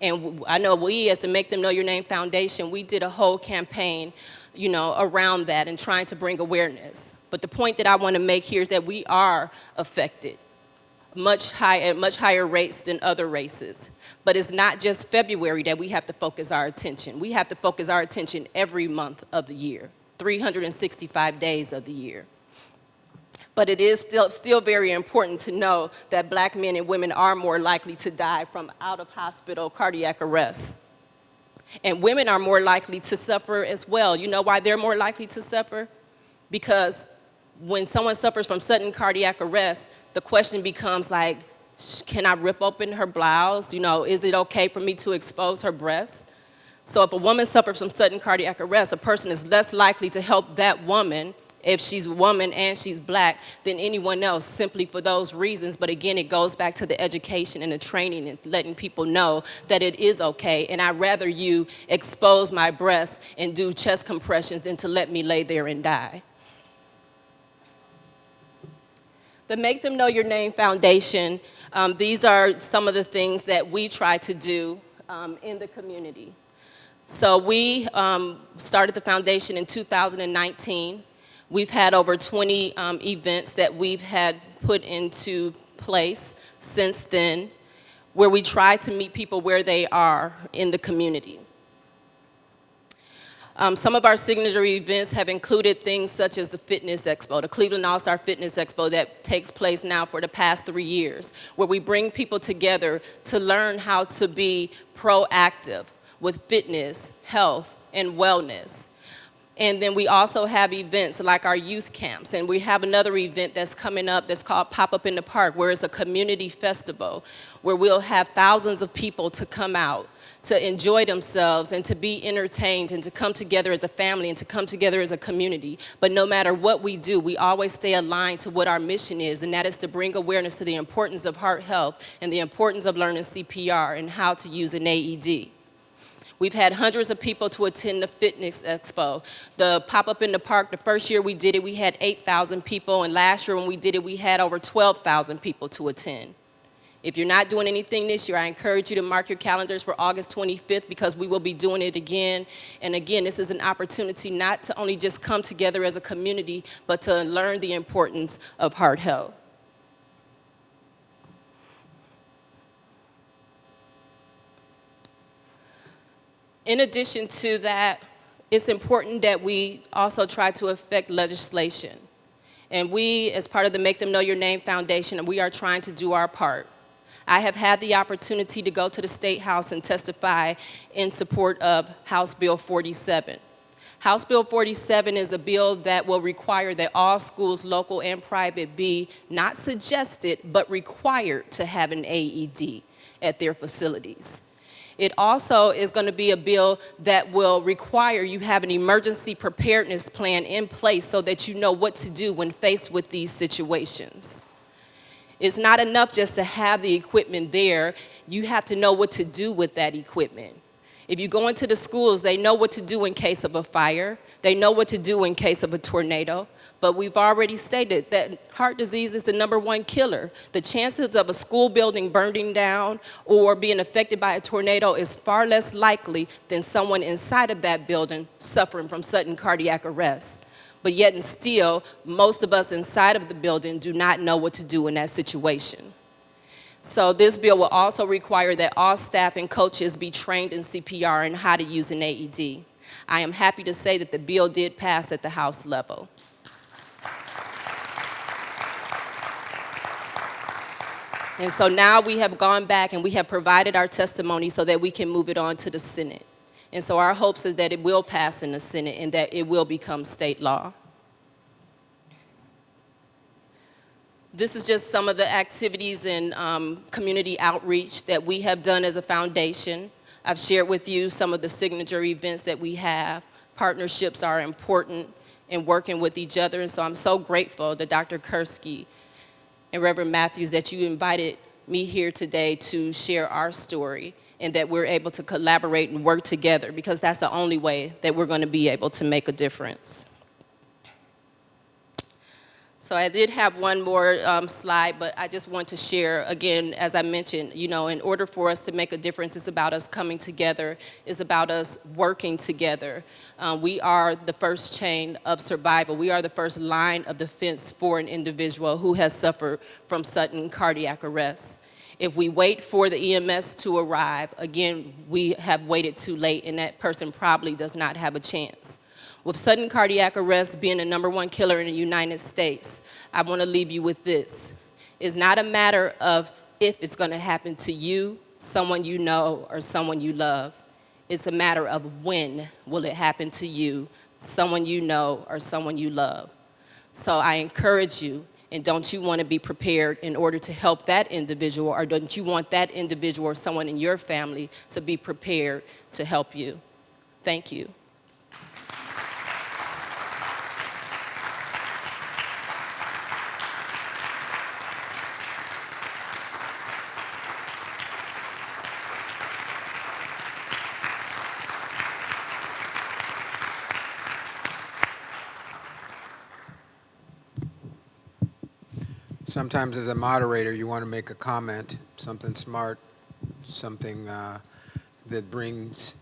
And I know we, as the Make Them Know Your Name Foundation, we did a whole campaign, you know, around that and trying to bring awareness. But the point that I want to make here is that we are affected at much higher rates than other races. But it's not just February that we have to focus our attention. We have to focus our attention every month of the year, 365 days of the year. But it is still very important to know that black men and women are more likely to die from out-of-hospital cardiac arrest. And women are more likely to suffer as well. You know why they're more likely to suffer? Because when someone suffers from sudden cardiac arrest, the question becomes like, can I rip open her blouse? You know, is it okay for me to expose her breast? So if a woman suffers from sudden cardiac arrest, a person is less likely to help that woman if she's a woman and she's black than anyone else, simply for those reasons. But again, it goes back to the education and the training and letting people know that it is okay. And I'd rather you expose my breast and do chest compressions than to let me lay there and die. The Make Them Know Your Name Foundation, these are some of the things that we try to do in the community. So we started the foundation in 2019. We've had over 20 events that we've had put into place since then, where we try to meet people where they are in the community. Some of our signature events have included things such as the Fitness Expo, the Cleveland All-Star Fitness Expo that takes place now for the past 3 years, where we bring people together to learn how to be proactive with fitness, health, and wellness. And then we also have events like our youth camps, and we have another event that's coming up that's called Pop Up in the Park, where it's a community festival, where we'll have thousands of people to come out to enjoy themselves and to be entertained and to come together as a family and to come together as a community. But no matter what we do, we always stay aligned to what our mission is, and that is to bring awareness to the importance of heart health and the importance of learning CPR and how to use an AED. We've had hundreds of people to attend the Fitness Expo. The Pop-Up in the Park, the first year we did it, we had 8,000 people, and last year when we did it, we had over 12,000 people to attend. If you're not doing anything this year, I encourage you to mark your calendars for August 25th because we will be doing it again. And again, this is an opportunity not to only just come together as a community, but to learn the importance of heart health. In addition to that, it's important that we also try to affect legislation. And we, as part of the Make Them Know Your Name Foundation, we are trying to do our part. I have had the opportunity to go to the State House and testify in support of House Bill 47. House Bill 47 is a bill that will require that all schools, local and private, be not suggested, but required to have an AED at their facilities. It also is going to be a bill that will require you have an emergency preparedness plan in place so that you know what to do when faced with these situations. It's not enough just to have the equipment there. You have to know what to do with that equipment. If you go into the schools, they know what to do in case of a fire. They know what to do in case of a tornado. But we've already stated that heart disease is the #1 killer. The chances of a school building burning down or being affected by a tornado is far less likely than someone inside of that building suffering from sudden cardiac arrest. But yet and still, most of us inside of the building do not know what to do in that situation. So this bill will also require that all staff and coaches be trained in CPR and how to use an AED. I am happy to say that the bill did pass at the House level. And so now we have gone back and we have provided our testimony so that we can move it on to the Senate. And so our hopes is that it will pass in the Senate and that it will become state law. This is just some of the activities and community outreach that we have done as a foundation. I've shared with you some of the signature events that we have. Partnerships are important in working with each other, and so I'm so grateful that Dr. Kursky and Reverend Matthews that you invited me here today to share our story and that we're able to collaborate and work together, because that's the only way that we're going to be able to make a difference. So I did have one more slide, but I just want to share, again, as I mentioned, you know, in order for us to make a difference, it's about us coming together. It's about us working together. We are the first chain of survival. We are the first line of defense for an individual who has suffered from sudden cardiac arrest. If we wait for the EMS to arrive, again, we have waited too late, and that person probably does not have a chance. With sudden cardiac arrest being the #1 killer in the United States, I want to leave you with this. It's not a matter of if it's going to happen to you, someone you know, or someone you love. It's a matter of when will it happen to you, someone you know, or someone you love. So I encourage you, and don't you want to be prepared in order to help that individual, or don't you want that individual or someone in your family to be prepared to help you? Thank you. Sometimes as a moderator, you want to make a comment, something smart, something that brings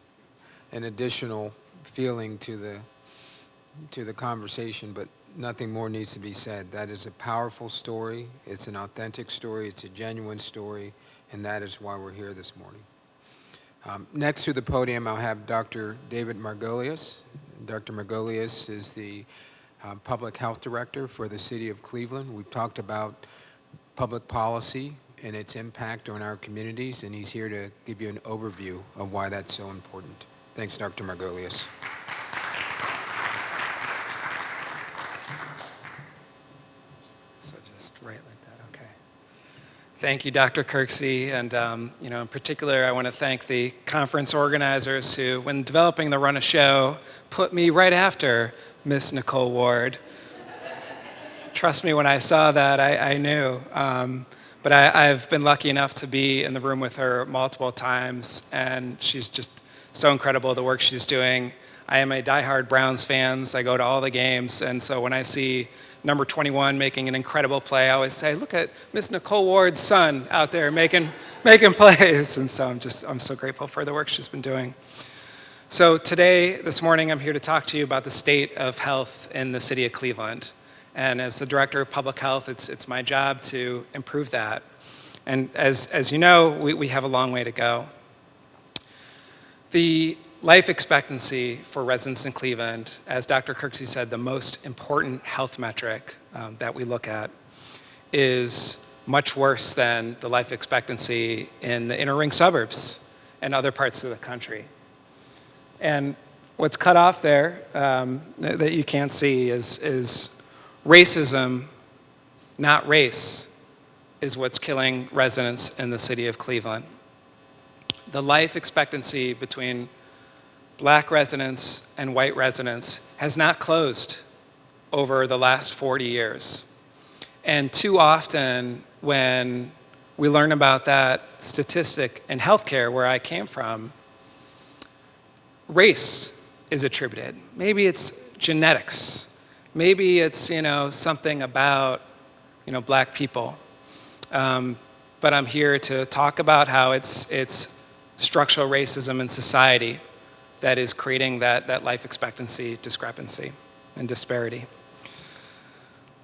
an additional feeling to the conversation, but nothing more needs to be said. That is a powerful story. It's an authentic story. It's a genuine story, and that is why we're here this morning. Next to the podium, I'll have Dr. David Margolius. Dr. Margolius is the Public Health Director for the City of Cleveland. We've talked about public policy and its impact on our communities, and he's here to give you an overview of why that's so important. Thanks, Dr. Margolius. So just right like that, okay. Thank you, Dr. Kirksey, and you know, in particular, I want to thank the conference organizers who, when developing the Run a Show, put me right after Miss Nicole Ward. Trust me, when I saw that, I knew. But I've been lucky enough to be in the room with her multiple times, and she's just so incredible, the work she's doing. I am a diehard Browns fan, so I go to all the games, and so when I see number 21 making an incredible play, I always say, look at Miss Nicole Ward's son out there making plays. And so I'm so grateful for the work she's been doing. So today, this morning, I'm here to talk to you about the state of health in the city of Cleveland. And as the Director of Public Health, it's my job to improve that. And as you know, we have a long way to go. The life expectancy for residents in Cleveland, as Dr. Kirksey said, the most important health metric that we look at, is much worse than the life expectancy in the inner ring suburbs and other parts of the country. And What's cut off there that you can't see is racism, not race, is what's killing residents in the city of Cleveland. The life expectancy between black residents and white residents has not closed over the last 40 years. And too often when we learn about that statistic in healthcare where I came from, race is attributed. Maybe it's genetics. Maybe it's, something about, black people. But I'm here to talk about how it's structural racism in society that is creating that life expectancy discrepancy and disparity.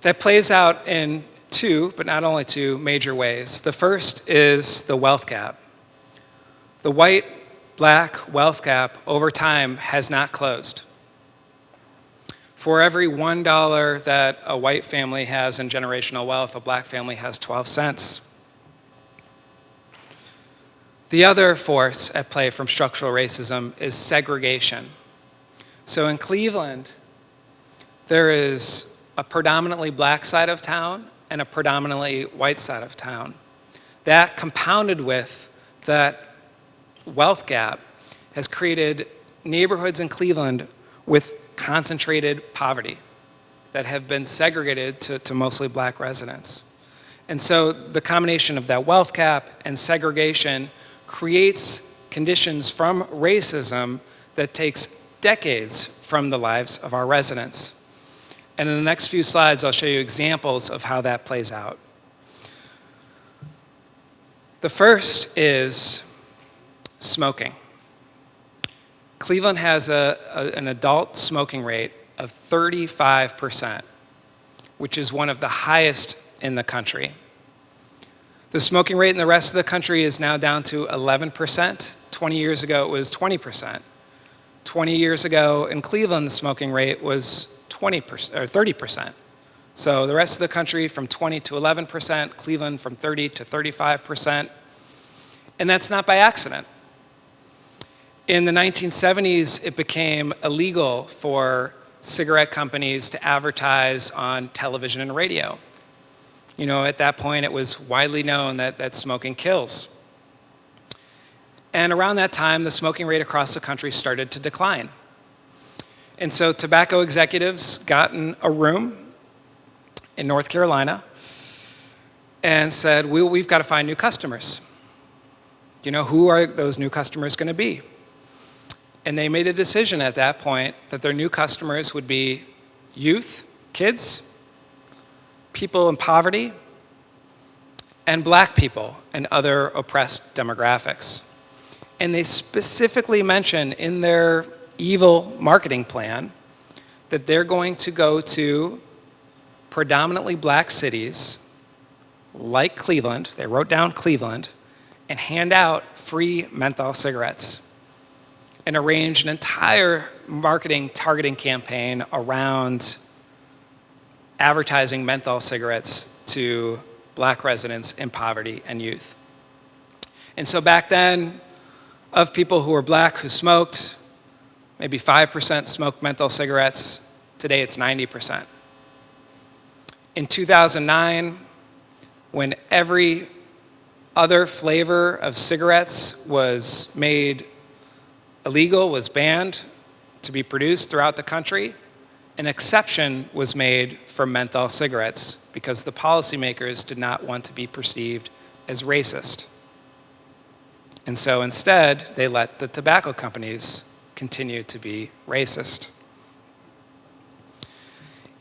That plays out in two, but not only two, major ways. The first is the wealth gap. The white-black wealth gap over time has not closed. For every $1 that a white family has in generational wealth, a black family has 12 cents. The other force at play from structural racism is segregation. So in Cleveland, there is a predominantly black side of town and a predominantly white side of town. That compounded with that wealth gap has created neighborhoods in Cleveland with concentrated poverty that have been segregated to mostly black residents. And so the combination of that wealth gap and segregation creates conditions from racism that takes decades from the lives of our residents. And in the next few slides, I'll show you examples of how that plays out. The first is smoking. Cleveland has an adult smoking rate of 35%, which is one of the highest in the country. The smoking rate in the rest of the country is now down to 11%. 20 years ago, it was 20%. 20 years ago in Cleveland, the smoking rate was 20% or 30%. So the rest of the country from 20 to 11%, Cleveland from 30 to 35%. And that's not by accident. In the 1970s, it became illegal for cigarette companies to advertise on television and radio. At that point, it was widely known that smoking kills. And around that time, the smoking rate across the country started to decline. And so tobacco executives got in a room in North Carolina and said, we've got to find new customers. Who are those new customers going to be? And they made a decision at that point that their new customers would be youth, kids, people in poverty, and black people and other oppressed demographics. And they specifically mention in their evil marketing plan that they're going to go to predominantly black cities like Cleveland, they wrote down Cleveland, and hand out free menthol cigarettes and arrange an entire marketing targeting campaign around advertising menthol cigarettes to black residents in poverty and youth. And so back then, of people who were black who smoked, maybe 5% smoked menthol cigarettes. Today it's 90%. In 2009, when every other flavor of cigarettes was made illegal, was banned to be produced throughout the country, an exception was made for menthol cigarettes because the policymakers did not want to be perceived as racist. And so instead, they let the tobacco companies continue to be racist.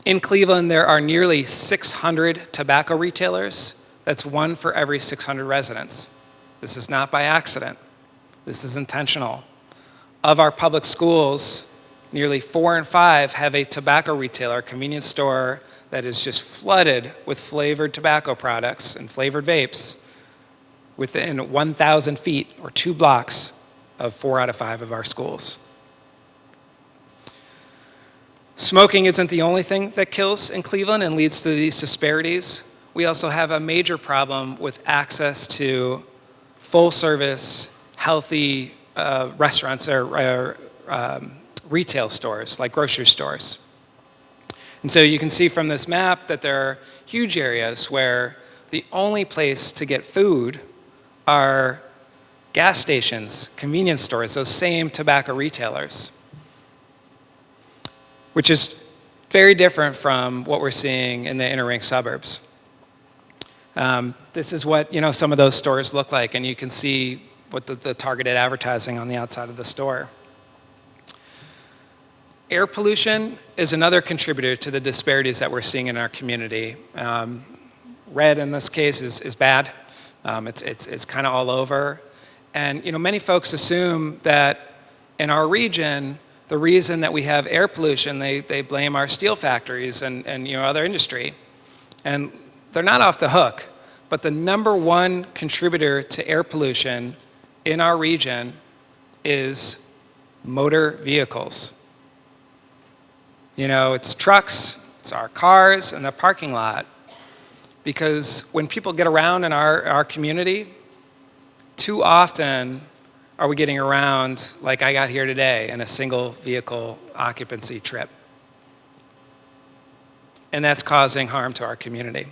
In Cleveland, there are nearly 600 tobacco retailers. That's one for every 600 residents. This is not by accident. This is intentional. Of our public schools, nearly 4 in 5 have a tobacco retailer, convenience store that is just flooded with flavored tobacco products and flavored vapes within 1,000 feet or 2 blocks of 4 out of 5 of our schools. Smoking isn't the only thing that kills in Cleveland and leads to these disparities. We also have a major problem with access to full-service, healthy restaurants or retail stores, like grocery stores. And so you can see from this map that there are huge areas where the only place to get food are gas stations, convenience stores, those same tobacco retailers, which is very different from what we're seeing in the inner ring suburbs. This is what some of those stores look like, and you can see what the targeted advertising on the outside of the store. Air pollution is another contributor to the disparities that we're seeing in our community. Red in this case is bad. It's kind of all over. And many folks assume that in our region, the reason that we have air pollution, they blame our steel factories and other industry. And they're not off the hook, but the number one contributor to air pollution in our region is motor vehicles. It's trucks, it's our cars, and the parking lot. Because when people get around in our community, too often are we getting around like I got here today in a single vehicle occupancy trip. And that's causing harm to our community.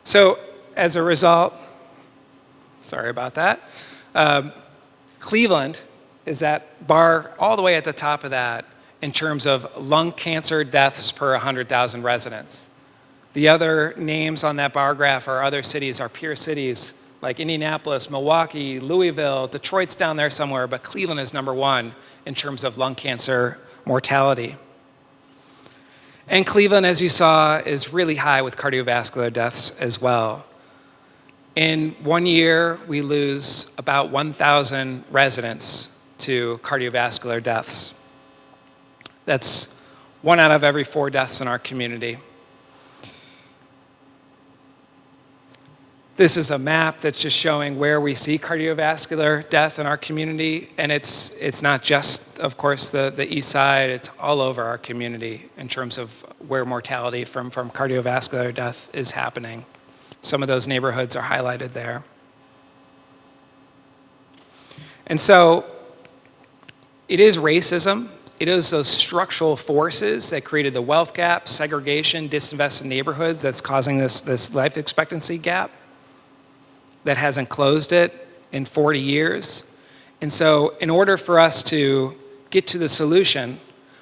So as a result, sorry about that, Cleveland is that bar all the way at the top of that in terms of lung cancer deaths per 100,000 residents. The other names on that bar graph are other cities, our peer cities, like Indianapolis, Milwaukee, Louisville, Detroit's down there somewhere, but Cleveland is number one in terms of lung cancer mortality. And Cleveland, as you saw, is really high with cardiovascular deaths as well. In 1 year, we lose about 1,000 residents to cardiovascular deaths. That's 1 out of every 4 deaths in our community. This is a map that's just showing where we see cardiovascular death in our community, and it's not just, of course, the east side, it's all over our community in terms of where mortality from cardiovascular death is happening. Some of those neighborhoods are highlighted there. And so it is racism. It is those structural forces that created the wealth gap, segregation, disinvested neighborhoods that's causing this life expectancy gap that hasn't closed it in 40 years. And so in order for us to get to the solution,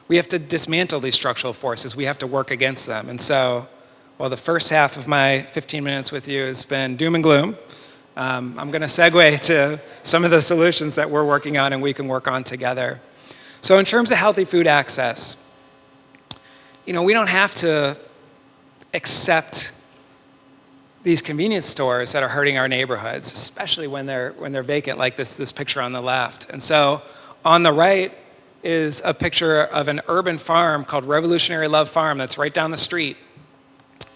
we have to dismantle these structural forces. We have to work against them. And so while the first half of my 15 minutes with you has been doom and gloom, I'm going to segue to some of the solutions that we're working on and we can work on together. So in terms of healthy food access, we don't have to accept these convenience stores that are hurting our neighborhoods, especially when they're vacant, like this picture on the left. And so on the right is a picture of an urban farm called Revolutionary Love Farm that's right down the street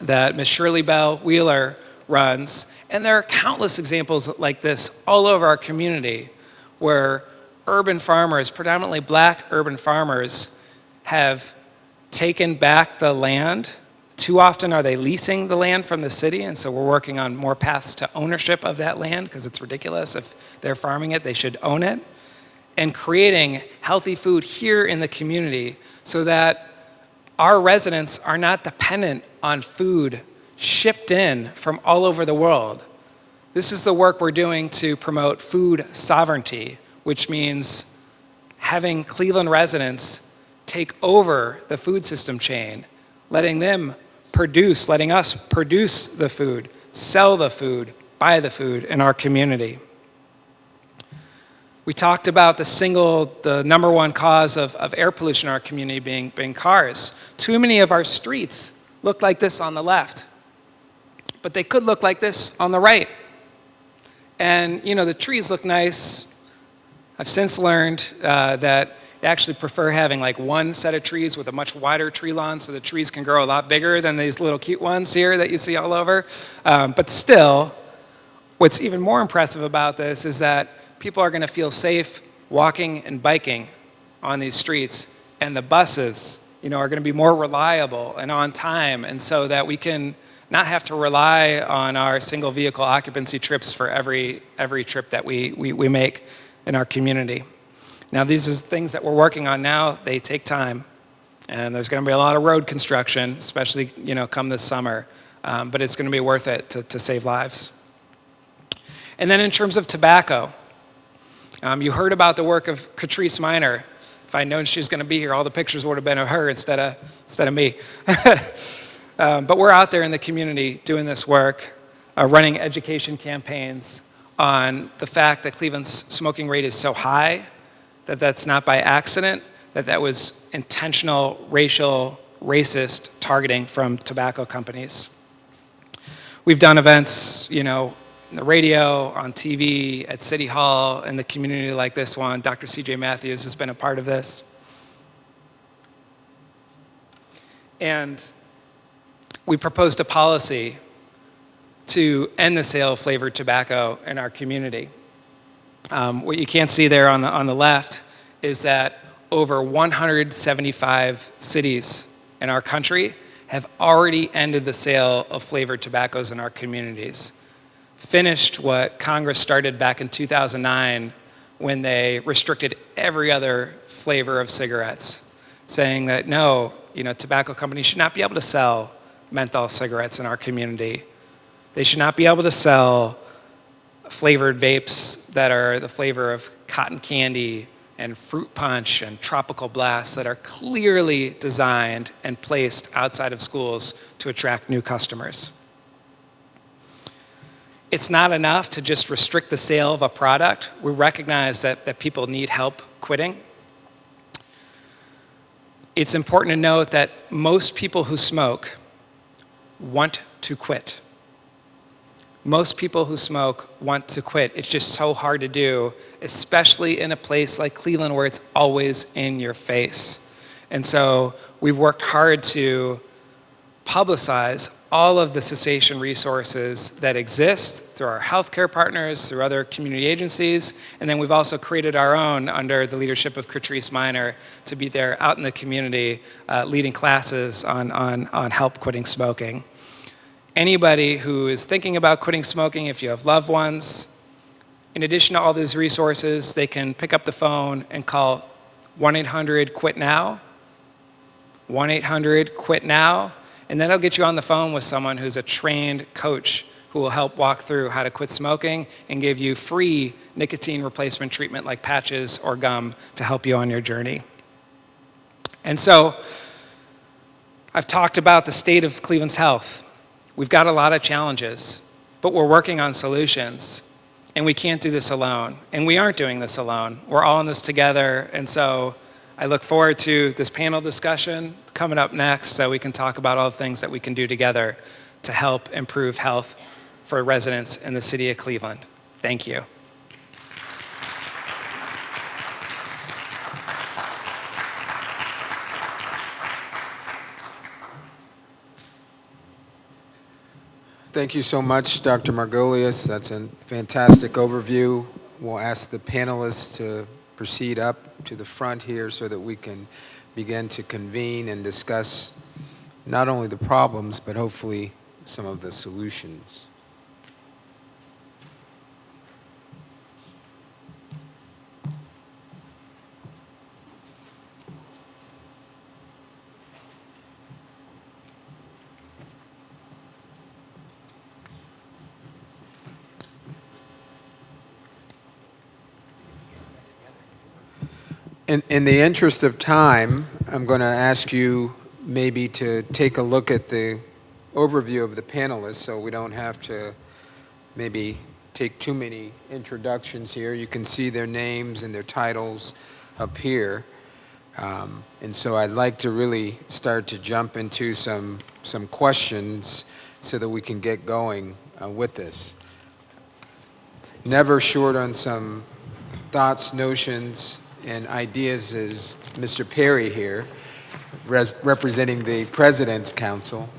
that Ms. Shirley Bell Wheeler runs. And there are countless examples like this all over our community where urban farmers, predominantly black urban farmers, have taken back the land. Too often are they leasing the land from the city, and so we're working on more paths to ownership of that land because it's ridiculous. If they're farming it, they should own it. And creating healthy food here in the community so that our residents are not dependent on food shipped in from all over the world. This is the work we're doing to promote food sovereignty, which means having Cleveland residents take over the food system chain, letting us produce the food, sell the food, buy the food in our community. We talked about the number one cause of air pollution in our community being cars. Too many of our streets look like this on the left, but they could look like this on the right. And the trees look nice. I've since learned that I actually prefer having like one set of trees with a much wider tree lawn so the trees can grow a lot bigger than these little cute ones here that you see all over. But still, what's even more impressive about this is that people are going to feel safe walking and biking on these streets, and the buses, are going to be more reliable and on time, and so that we can not have to rely on our single vehicle occupancy trips for every trip that we make in our community. Now, these are things that we're working on now. They take time, and there's going to be a lot of road construction, especially come this summer. But it's going to be worth it to save lives. And then in terms of tobacco, you heard about the work of Catrice Minor. If I'd known she was going to be here, all the pictures would have been of her instead of me. But we're out there in the community doing this work, running education campaigns on the fact that Cleveland's smoking rate is so high that that's not by accident, that was intentional racial, racist targeting from tobacco companies. We've done events, in the radio, on TV, at City Hall, in the community like this one. Dr. C.J. Matthews has been a part of this. And we proposed a policy to end the sale of flavored tobacco in our community. What you can't see there on the left is that over 175 cities in our country have already ended the sale of flavored tobaccos in our communities. Finished what Congress started back in 2009 when they restricted every other flavor of cigarettes, saying that no, tobacco companies should not be able to sell menthol cigarettes in our community. They should not be able to sell flavored vapes that are the flavor of cotton candy and fruit punch and tropical blast that are clearly designed and placed outside of schools to attract new customers. It's not enough to just restrict the sale of a product. We recognize that people need help quitting. It's important to note that most people who smoke want to quit. Most people who smoke want to quit. It's just so hard to do, especially in a place like Cleveland where it's always in your face. And so we've worked hard to publicize all of the cessation resources that exist through our healthcare partners, through other community agencies, and then we've also created our own under the leadership of Catrice Minor to be there out in the community leading classes on help quitting smoking. Anybody who is thinking about quitting smoking, if you have loved ones, in addition to all these resources, they can pick up the phone and call 1-800-QUIT-NOW, 1-800-QUIT-NOW, and then it'll get you on the phone with someone who's a trained coach who will help walk through how to quit smoking and give you free nicotine replacement treatment like patches or gum to help you on your journey. And so I've talked about the state of Cleveland's health. We've got a lot of challenges, but we're working on solutions, and we can't do this alone, and we aren't doing this alone. We're all in this together, and so I look forward to this panel discussion coming up next so we can talk about all the things that we can do together to help improve health for residents in the city of Cleveland. Thank you. Thank you so much, Dr. Margolius. That's a fantastic overview. We'll ask the panelists to proceed up to the front here so that we can begin to convene and discuss not only the problems, but hopefully some of the solutions. In the interest of time, I'm going to ask you maybe to take a look at the overview of the panelists so we don't have to maybe take too many introductions here. You can see their names and their titles up here. And so I'd like to really start to jump into some questions so that we can get going with this. Never short on some thoughts, notions, and ideas is Mr. Perry here, representing the President's Council.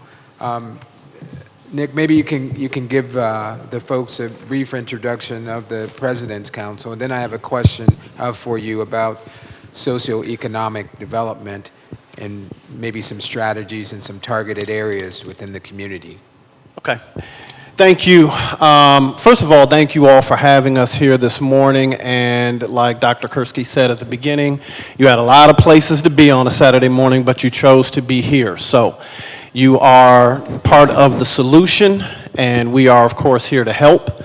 Nick, maybe you can give the folks a brief introduction of the President's Council, and then I have a question for you about socioeconomic development and maybe some strategies and some targeted areas within the community. Okay. Thank you. First of all, thank you all for having us here this morning. And like Dr. Kursky said at the beginning, you had a lot of places to be on a Saturday morning, but you chose to be here. So you are part of the solution, and we are, of course, here to help.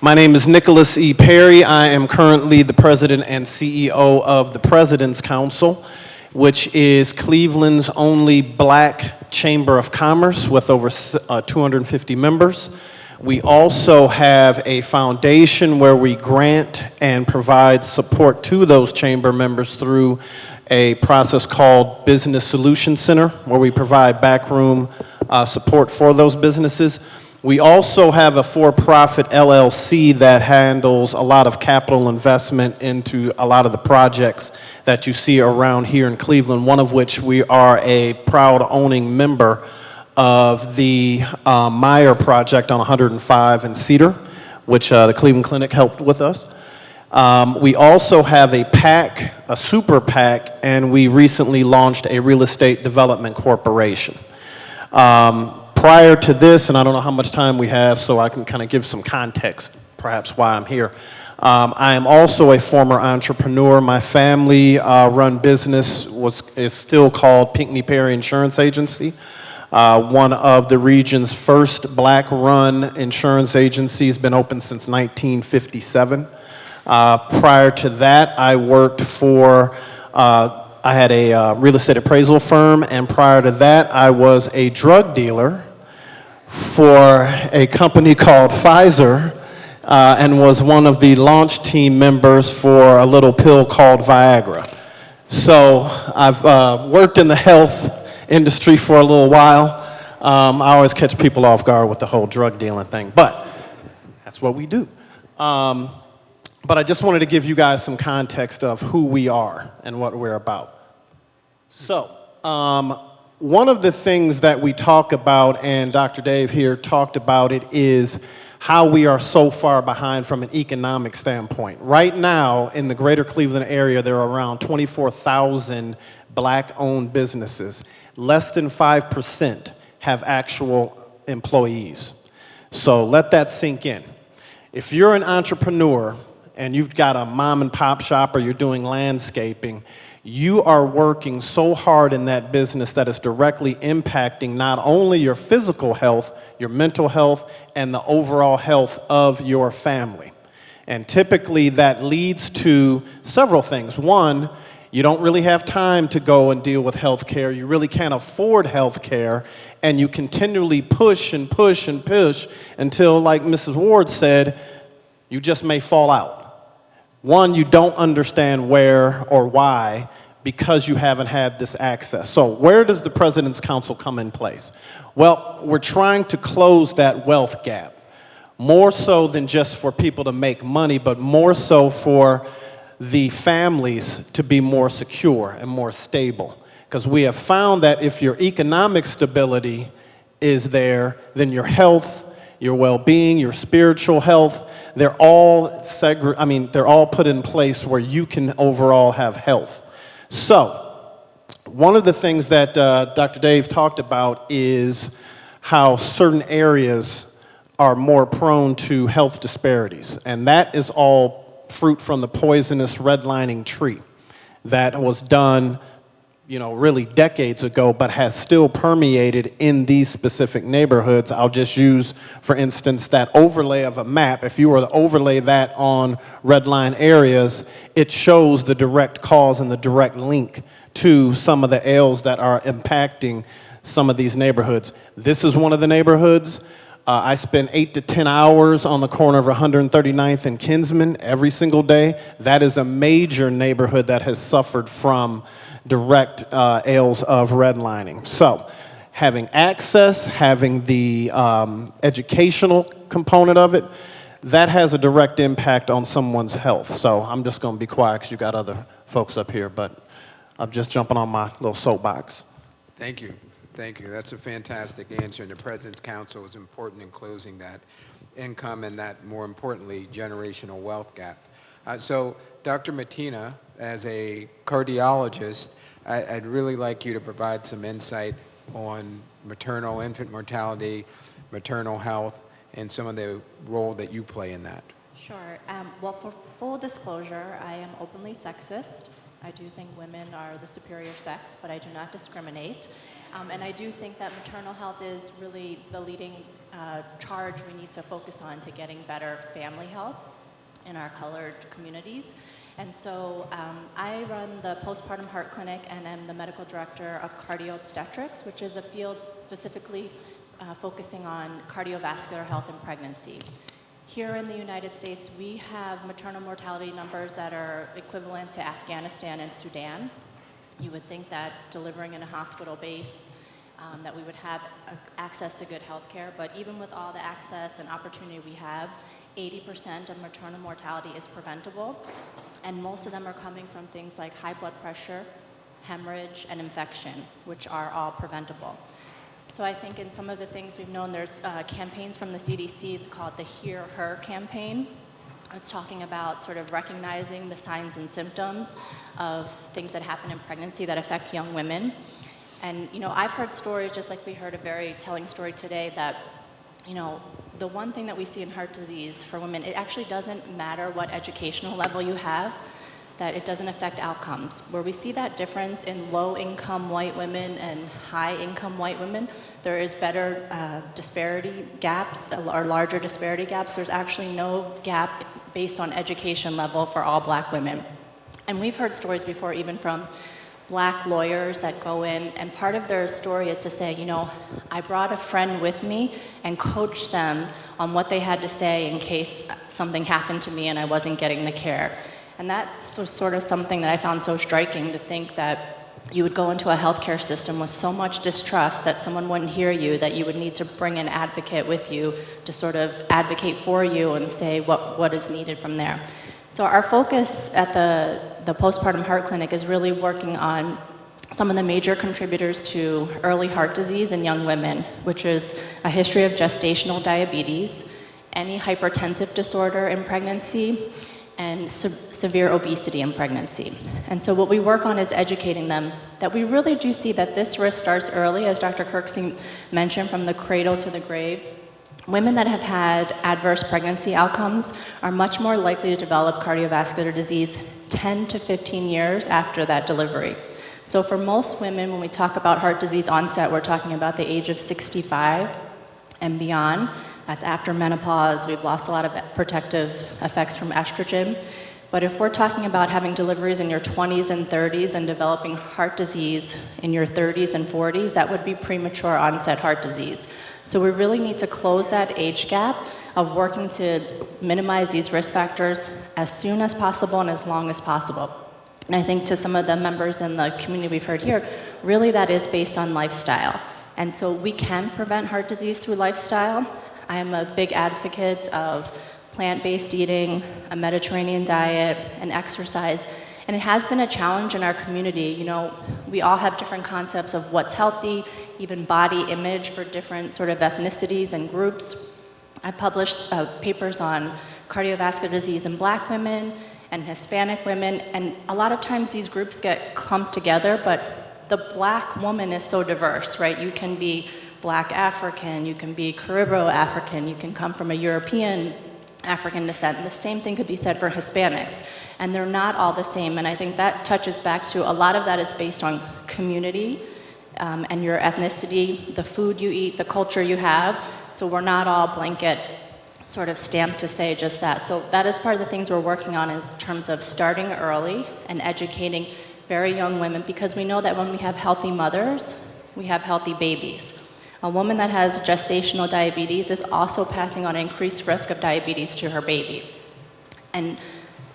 My name is Nicholas E. Perry. I am currently the president and CEO of the President's Council, which is Cleveland's only black chamber of commerce with over 250 members. We also have a foundation where we grant and provide support to those chamber members through a process called Business Solution Center, where we provide backroom support for those businesses. We also have a for-profit LLC that handles a lot of capital investment into a lot of the projects that you see around here in Cleveland, one of which we are a proud owning member of the Meyer project on 105 and Cedar, which the Cleveland Clinic helped with us. We also have a PAC, a super PAC, and we recently launched a real estate development corporation. Prior to this, and I don't know how much time we have, so I can kind of give some context, perhaps why I'm here. I am also a former entrepreneur. My family run business is still called Pinckney Perry Insurance Agency, one of the region's first black-run insurance agencies, been open since 1957. Prior to that, I worked for I had a real estate appraisal firm, and prior to that, I was a drug dealer for a company called Pfizer, and was one of the launch team members for a little pill called Viagra. So I've worked in the health industry for a little while. I always catch people off guard with the whole drug dealing thing, but that's what we do. But I just wanted to give you guys some context of who we are and what we're about. So, one of the things that we talk about, and Dr. Dave here talked about it, is how we are so far behind from an economic standpoint. Right now, in the greater Cleveland area, there are around 24,000 black-owned businesses. Less than 5% have actual employees. So let that sink in. If you're an entrepreneur and you've got a mom and pop shop or you're doing landscaping, you are working so hard in that business that it's directly impacting not only your physical health, your mental health, and the overall health of your family. And typically that leads to several things. One, you don't really have time to go and deal with health care. You really can't afford health care, and you continually push and push and push until, like Mrs. Ward said, you just may fall out. One, you don't understand where or why because you haven't had this access. So where does the President's Council come in place? Well, we're trying to close that wealth gap, more so than just for people to make money, but more so for the families to be more secure and more stable. Because we have found that if your economic stability is there, then your health, your well-being, your spiritual health, they're all they're all put in place where you can overall have health. So, one of the things that Dr. Dave talked about is how certain areas are more prone to health disparities, and that is all fruit from the poisonous redlining tree that was done, really decades ago, but has still permeated in these specific neighborhoods. I'll just use, for instance, that overlay of a map. If you were to overlay that on redline areas, it shows the direct cause and the direct link to some of the ails that are impacting some of these neighborhoods. This is one of the neighborhoods. I spend 8 to 10 hours on the corner of 139th and Kinsman every single day. That is a major neighborhood that has suffered from direct ails of redlining. So having access, having the educational component of it, that has a direct impact on someone's health. So I'm just going to be quiet because you got other folks up here, but I'm just jumping on my little soapbox. Thank you. Thank you. That's a fantastic answer, and the President's Council is important in closing that income and that, more importantly, generational wealth gap. So, Dr. Mattina, as a cardiologist, I'd really like you to provide some insight on maternal infant mortality, maternal health, and some of the role that you play in that. Sure. Well, for full disclosure, I am openly sexist. I do think women are the superior sex, but I do not discriminate. And I do think that maternal health is really the leading charge we need to focus on to getting better family health in our colored communities. And so I run the Postpartum Heart Clinic and am the medical director of cardio obstetrics, which is a field specifically focusing on cardiovascular health in pregnancy. Here in the United States, we have maternal mortality numbers that are equivalent to Afghanistan and Sudan. You would think that delivering in a hospital base, that we would have access to good health care, but even with all the access and opportunity we have, 80% of maternal mortality is preventable, and most of them are coming from things like high blood pressure, hemorrhage, and infection, which are all preventable. So I think in some of the things we've known, there's campaigns from the CDC called the Hear Her campaign. It's talking about sort of recognizing the signs and symptoms of things that happen in pregnancy that affect young women. And, you know, I've heard stories, just like we heard a very telling story today, that, you know, the one thing that we see in heart disease for women, it actually doesn't matter what educational level you have, that it doesn't affect outcomes. Where we see that difference in low-income white women and high-income white women, there is better disparity gaps, or larger disparity gaps. There's actually no gap based on education level for all black women. And we've heard stories before, even from black lawyers that go in, and part of their story is to say, you know, I brought a friend with me and coached them on what they had to say in case something happened to me and I wasn't getting the care. And that's sort of something that I found so striking, to think that you would go into a healthcare system with so much distrust that someone wouldn't hear you, that you would need to bring an advocate with you to sort of advocate for you and say what is needed from there. So our focus at the Postpartum Heart Clinic is really working on some of the major contributors to early heart disease in young women, which is a history of gestational diabetes, any hypertensive disorder in pregnancy, and severe obesity in pregnancy. And so what we work on is educating them that we really do see that this risk starts early, as Dr. Kirksey mentioned, from the cradle to the grave. Women that have had adverse pregnancy outcomes are much more likely to develop cardiovascular disease 10 to 15 years after that delivery. So for most women, when we talk about heart disease onset, we're talking about the age of 65 and beyond. That's after menopause. We've lost a lot of protective effects from estrogen. But if we're talking about having deliveries in your 20s and 30s and developing heart disease in your 30s and 40s, that would be premature onset heart disease. So we really need to close that age gap of working to minimize these risk factors as soon as possible and as long as possible. And I think to some of the members in the community we've heard here, really that is based on lifestyle. And so we can prevent heart disease through lifestyle. I am a big advocate of plant-based eating, a Mediterranean diet, and exercise. And it has been a challenge in our community. You know, we all have different concepts of what's healthy, even body image for different sort of ethnicities and groups. I published papers on cardiovascular disease in black women and Hispanic women, and a lot of times these groups get clumped together, but the black woman is so diverse, right? You can be black African, you can be Caribbean-African, you can come from a European African descent. And the same thing could be said for Hispanics. And they're not all the same. And I think that touches back to a lot of that is based on community and your ethnicity, the food you eat, the culture you have. So we're not all blanket sort of stamped to say just that. So that is part of the things we're working on in terms of starting early and educating very young women, because we know that when we have healthy mothers, we have healthy babies. A woman that has gestational diabetes is also passing on increased risk of diabetes to her baby. And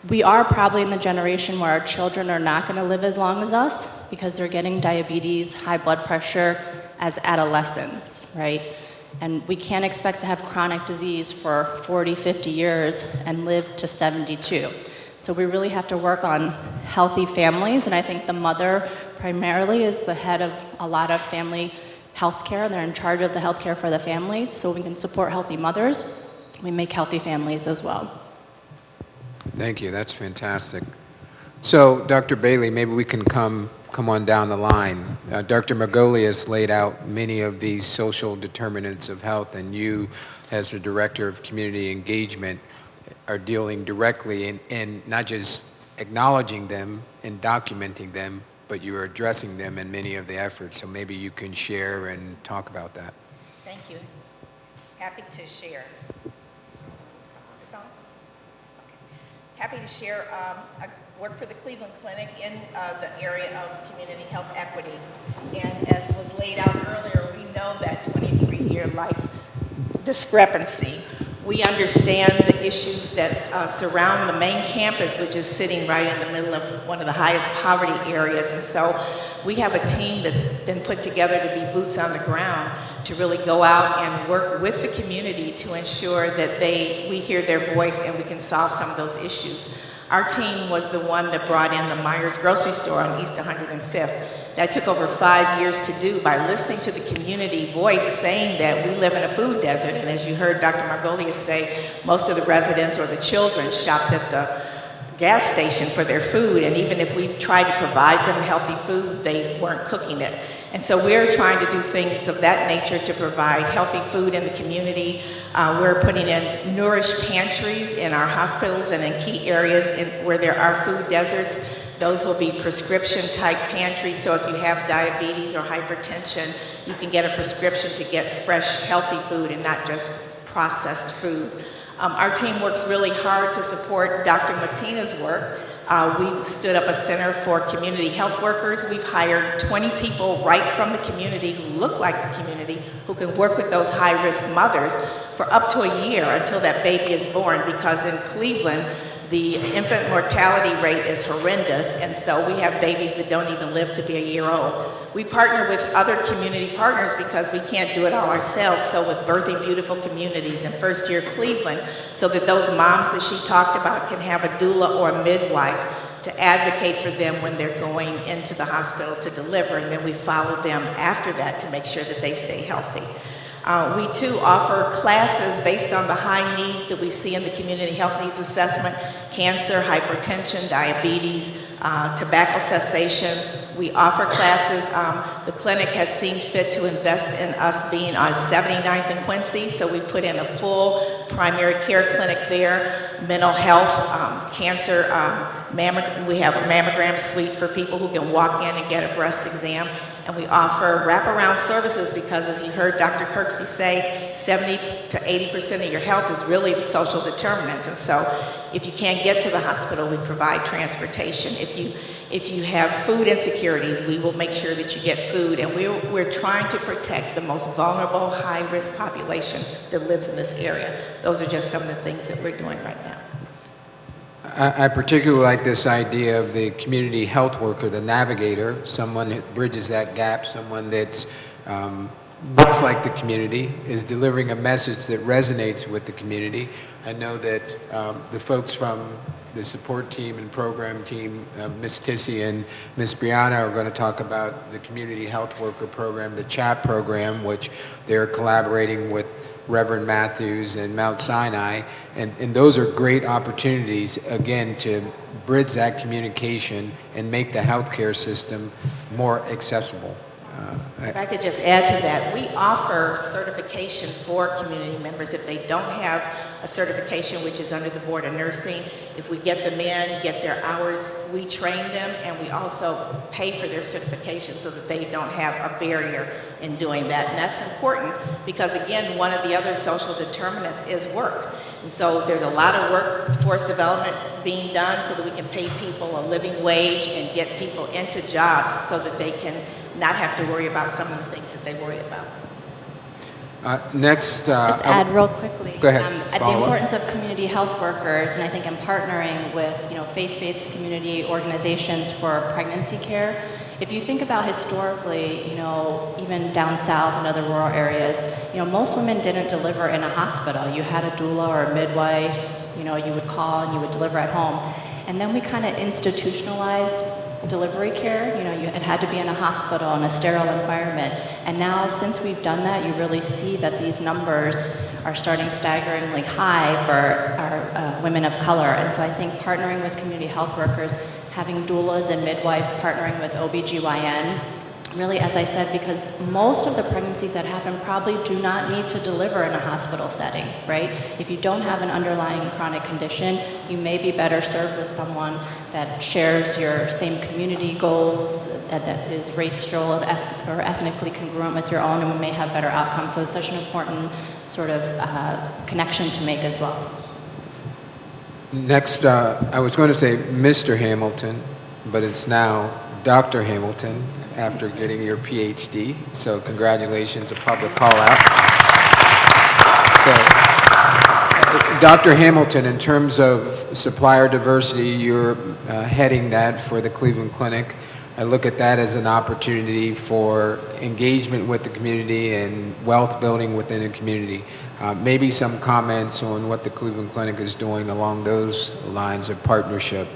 we are probably in the generation where our children are not going to live as long as us because they're getting diabetes, high blood pressure as adolescents, right? And we can't expect to have chronic disease for 40, 50 years and live to 72. So we really have to work on healthy families, and I think the mother primarily is the head of a lot of family healthcare. They're in charge of the healthcare for the family, so we can support healthy mothers. We make healthy families as well. Thank you. That's fantastic. So, Dr. Bailey, maybe we can come come on down the line. Dr. Margolius laid out many of these social determinants of health, and you, as the Director of Community Engagement, are dealing directly in not just acknowledging them and documenting them, but you are addressing them in many of the efforts. So maybe you can share and talk about that. Thank you. Happy to share. It's on? Okay. Happy to share. I work for the Cleveland Clinic in the area of community health equity. And as was laid out earlier, we know that 23-year life discrepancy. We understand the issues that surround the main campus, which is sitting right in the middle of one of the highest poverty areas. And so we have a team that's been put together to be boots on the ground to really go out and work with the community to ensure that we hear their voice and we can solve some of those issues. Our team was the one that brought in the Myers grocery store on East 105th. That took over 5 years to do by listening to the community voice saying that we live in a food desert. And as you heard Dr. Margolius say, most of the residents or the children shopped at the gas station for their food. And even if we tried to provide them healthy food, they weren't cooking it. And so we're trying to do things of that nature to provide healthy food in the community. We're putting in Nourish pantries in our hospitals and in key areas where there are food deserts. Those will be prescription type pantries, so if you have diabetes or hypertension, you can get a prescription to get fresh, healthy food and not just processed food. Our team works really hard to support Dr. Matina's work. We stood up a center for community health workers. We've hired 20 people right from the community who look like the community, who can work with those high-risk mothers for up to a year until that baby is born, because in Cleveland, the infant mortality rate is horrendous, and so we have babies that don't even live to be a year old. We partner with other community partners because we can't do it all ourselves, so with Birthing Beautiful Communities and First Year Cleveland, so that those moms that she talked about can have a doula or a midwife to advocate for them when they're going into the hospital to deliver, and then we follow them after that to make sure that they stay healthy. We too offer classes based on the high needs that we see in the community health needs assessment: cancer, hypertension, diabetes, tobacco cessation. We offer classes. The clinic has seen fit to invest in us being on 79th and Quincy, so we put in a full primary care clinic there, mental health, cancer, we have a mammogram suite for people who can walk in and get a breast exam. And we offer wraparound services because, as you heard Dr. Kirksey say, 70 to 80% of your health is really the social determinants. And so if you can't get to the hospital, we provide transportation. If you have food insecurities, we will make sure that you get food. And we're trying to protect the most vulnerable, high-risk population that lives in this area. Those are just some of the things that we're doing right now. I particularly like this idea of the community health worker, the navigator, someone that bridges that gap, someone that's looks like the community, is delivering a message that resonates with the community. I know that the folks from the support team and program team, Ms. Tissy and Ms. Brianna, are going to talk about the community health worker program, the CHAP program, which they're collaborating with Reverend Matthews and Mount Sinai, and those are great opportunities, again, to bridge that communication and make the healthcare system more accessible. If I could just add to that, we offer certification for community members if they don't have a certification, which is under the Board of Nursing. If we get them in, get their hours, we train them, and we also pay for their certification so that they don't have a barrier in doing that. And that's important because, again, one of the other social determinants is work. And so there's a lot of workforce development being done so that we can pay people a living wage and get people into jobs so that they can not have to worry about some of the things that they worry about. Next, just add real quickly. Go ahead. At the importance of community health workers, and I think in partnering with faith-based community organizations for pregnancy care. If you think about historically, even down south and other rural areas, most women didn't deliver in a hospital. You had a doula or a midwife. You would call and you would deliver at home. And then we kind of institutionalized delivery care. It had to be in a hospital, in a sterile environment. And now, since we've done that, you really see that these numbers are starting staggeringly high for our women of color. And so I think partnering with community health workers having doulas and midwives partnering with OBGYN. Really, as I said, because most of the pregnancies that happen probably do not need to deliver in a hospital setting, right? If you don't have an underlying chronic condition, you may be better served with someone that shares your same community goals, that is racial or ethnically congruent with your own, and we may have better outcomes. So it's such an important sort of connection to make as well. Next, I was going to say Mr. Hamilton, but it's now Dr. Hamilton after getting your PhD. So congratulations, a public call out. So, Dr. Hamilton, in terms of supplier diversity, you're heading that for the Cleveland Clinic. I look at that as an opportunity for engagement with the community and wealth building within a community. Maybe some comments on what the Cleveland Clinic is doing along those lines of partnership.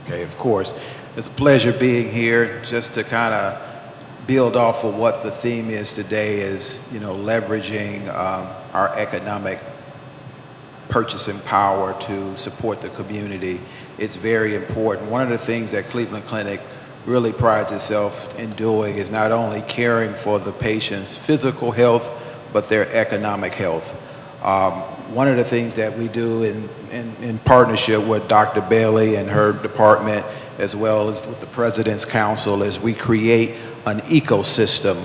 Okay, of course. It's a pleasure being here. Just to kind of build off of what the theme is today is, leveraging our economic purchasing power to support the community. It's very important. One of the things that Cleveland Clinic really prides itself in doing is not only caring for the patient's physical health, but their economic health. One of the things that we do in partnership with Dr. Bailey and her department, as well as with the President's Council, is we create an ecosystem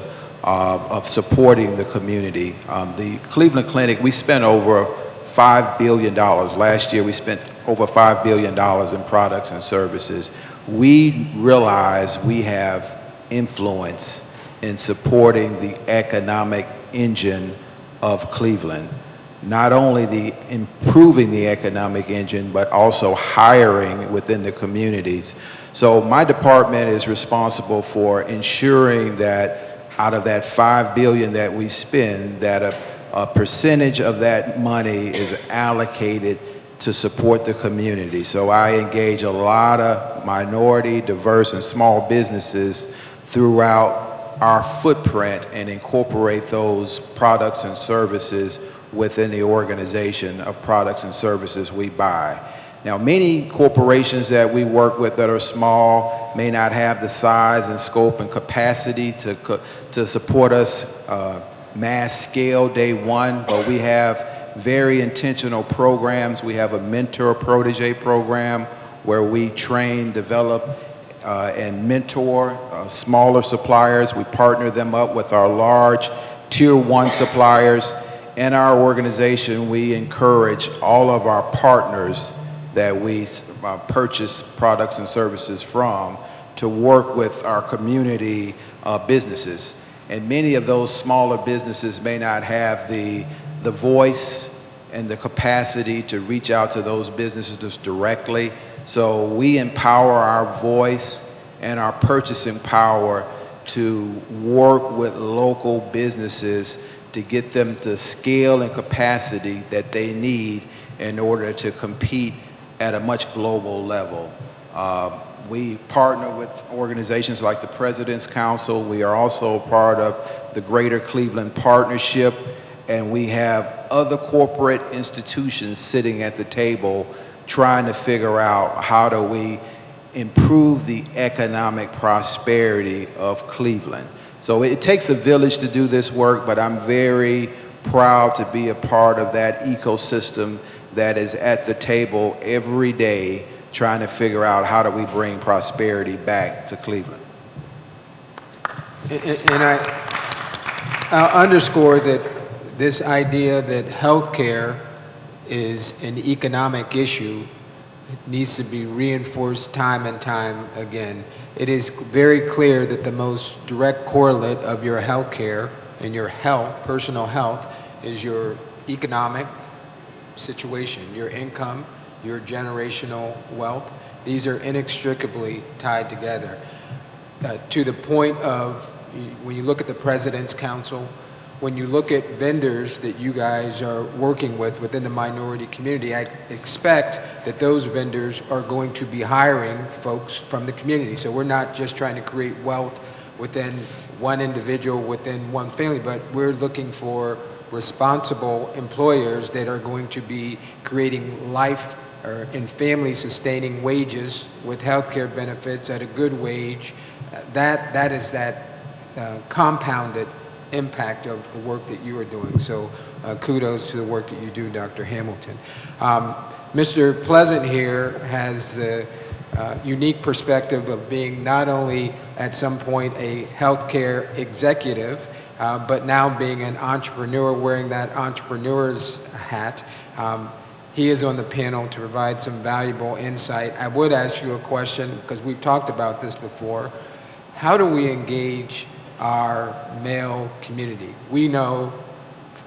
of supporting the community. The Cleveland Clinic, we spent over $5 billion. Last year we spent over $5 billion in products and services. We realize we have influence in supporting the economic engine of Cleveland. Not only improving the economic engine, but also hiring within the communities. So my department is responsible for ensuring that out of that $5 billion that we spend, that a percentage of that money is allocated to support the community. So I engage a lot of minority, diverse, and small businesses throughout our footprint and incorporate those products and services within the organization of products and services we buy. Now, many corporations that we work with that are small may not have the size and scope and capacity to support us mass scale day one, but we have very intentional programs. We have a mentor protege program where we train, develop, and mentor smaller suppliers. We partner them up with our large tier one suppliers. In our organization, we encourage all of our partners that we purchase products and services from to work with our community businesses. And many of those smaller businesses may not have the voice and the capacity to reach out to those businesses directly. So we empower our voice and our purchasing power to work with local businesses to get them the scale and capacity that they need in order to compete at a much global level. We partner with organizations like the President's Council. We are also part of the Greater Cleveland Partnership, and we have other corporate institutions sitting at the table trying to figure out how do we improve the economic prosperity of Cleveland. So it takes a village to do this work, but I'm very proud to be a part of that ecosystem that is at the table every day trying to figure out how do we bring prosperity back to Cleveland. And I'll underscore that this idea that healthcare is an economic issue needs to be reinforced time and time again. It is very clear that the most direct correlate of your healthcare and your health, personal health, is your economic situation, your income, your generational wealth. These are inextricably tied together. To the point of, when you look at the President's Council, when you look at vendors that you guys are working with within the minority community, I expect that those vendors are going to be hiring folks from the community. So we're not just trying to create wealth within one individual, within one family, but we're looking for responsible employers that are going to be creating or in family-sustaining wages with health care benefits at a good wage. That is that compounded impact of the work that you are doing. So kudos to the work that you do, Dr. Hamilton. Mr. Pleasant here has the unique perspective of being not only at some point a healthcare executive, but now being an entrepreneur, wearing that entrepreneur's hat. He is on the panel to provide some valuable insight. I would ask you a question, because we've talked about this before. How do we engage our male community? We know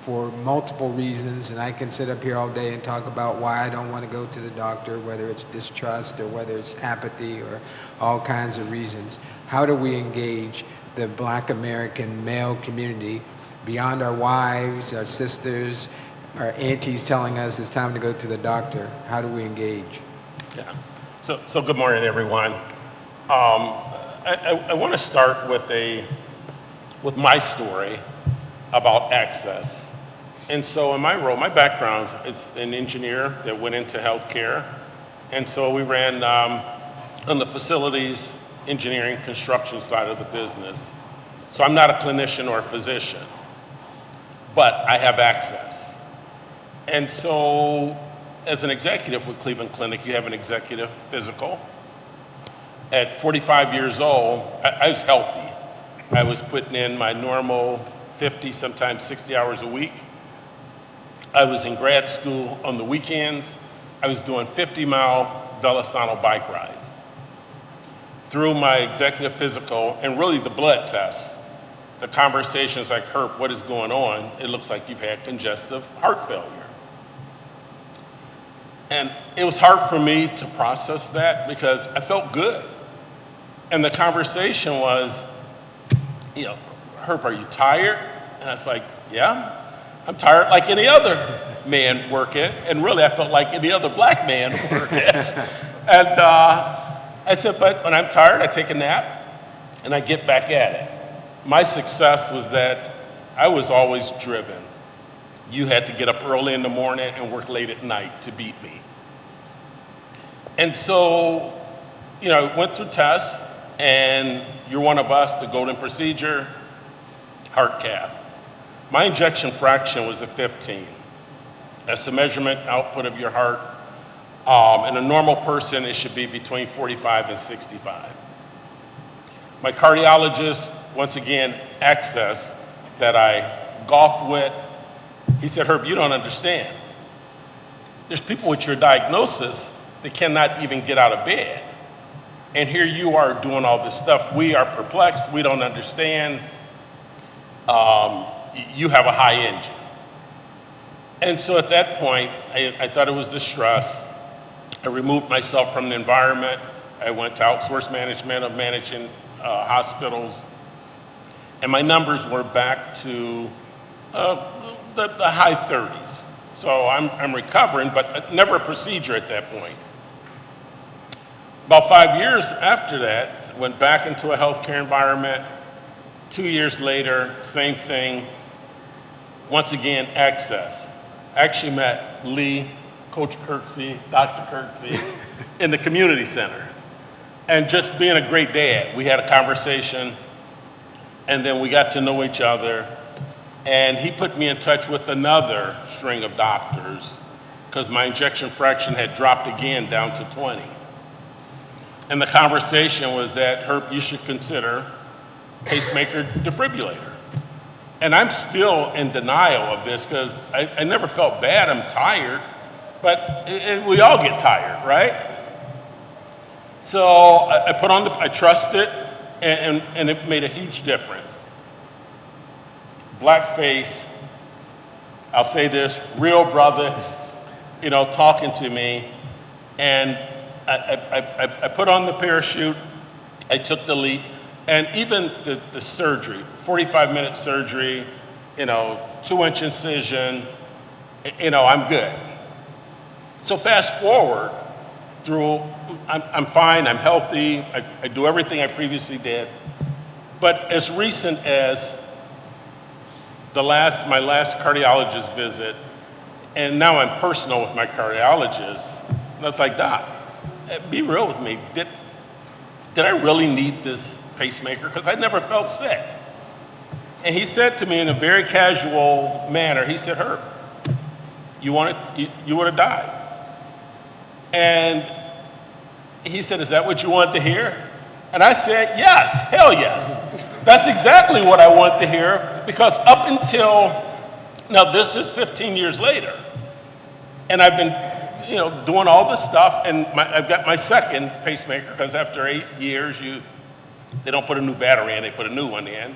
for multiple reasons, and I can sit up here all day and talk about why I don't want to go to the doctor, whether it's distrust or whether it's apathy or all kinds of reasons. How do we engage the Black American male community beyond our wives, our sisters, our aunties telling us it's time to go to the doctor? How do we engage? Yeah. So good morning, everyone. I want to start with my story about access. And so in my role, my background is an engineer that went into healthcare. And so we ran on the facilities, engineering, construction side of the business. So I'm not a clinician or a physician, but I have access. And so as an executive with Cleveland Clinic, you have an executive physical. At 45 years old, I was healthy. I was putting in my normal 50, sometimes 60 hours a week. I was in grad school on the weekends. I was doing 50-mile Velosano bike rides. Through my executive physical and really the blood tests, the conversations like, Herb, what is going on? It looks like you've had congestive heart failure. And it was hard for me to process that because I felt good. And the conversation was, Herb, are you tired? And I was like, yeah, I'm tired like any other man working. And really, I felt like any other Black man working. And I said, but when I'm tired, I take a nap and I get back at it. My success was that I was always driven. You had to get up early in the morning and work late at night to beat me. And so, I went through tests, and you're one of us, the golden procedure, heart cath. My injection fraction was at 15. That's the measurement output of your heart. In a normal person, it should be between 45 and 65. My cardiologist, once again, access that I golfed with, he said, Herb, you don't understand. There's people with your diagnosis that cannot even get out of bed. And here you are doing all this stuff. We are perplexed. We don't understand. You have a high engine. And so at that point, I thought it was the stress. I removed myself from the environment. I went to outsource management of managing hospitals. And my numbers were back to the high 30s. So I'm recovering, but never a procedure at that point. About 5 years after that, went back into a healthcare environment. 2 years later, same thing. Once again, access. I actually met Lee, Coach Kirksey, Dr. Kirksey in the community center. And just being a great dad, we had a conversation, and then we got to know each other. And he put me in touch with another string of doctors because my injection fraction had dropped again down to 20. And the conversation was that, Herb, you should consider pacemaker defibrillator. And I'm still in denial of this because I never felt bad, I'm tired, but we all get tired, right? So I put on I trusted, and it made a huge difference. Blackface, I'll say this, real brother, talking to me, and I put on the parachute, I took the leap, and even the surgery, 45-minute surgery, 2-inch incision, I'm good. So fast forward through, I'm fine, I'm healthy, I do everything I previously did, but as recent as my last cardiologist visit, and now I'm personal with my cardiologist, And I was like, Doc, be real with me. Did I really need this pacemaker? Because I never felt sick. And he said to me in a very casual manner, he said, Herb, you would have died. And he said, is that what you wanted to hear? And I said, yes, hell yes. That's exactly what I want to hear, because up until, now this is 15 years later, and I've been doing all this stuff, and I've got my second pacemaker, because after 8 years, they don't put a new battery in, they put a new one in.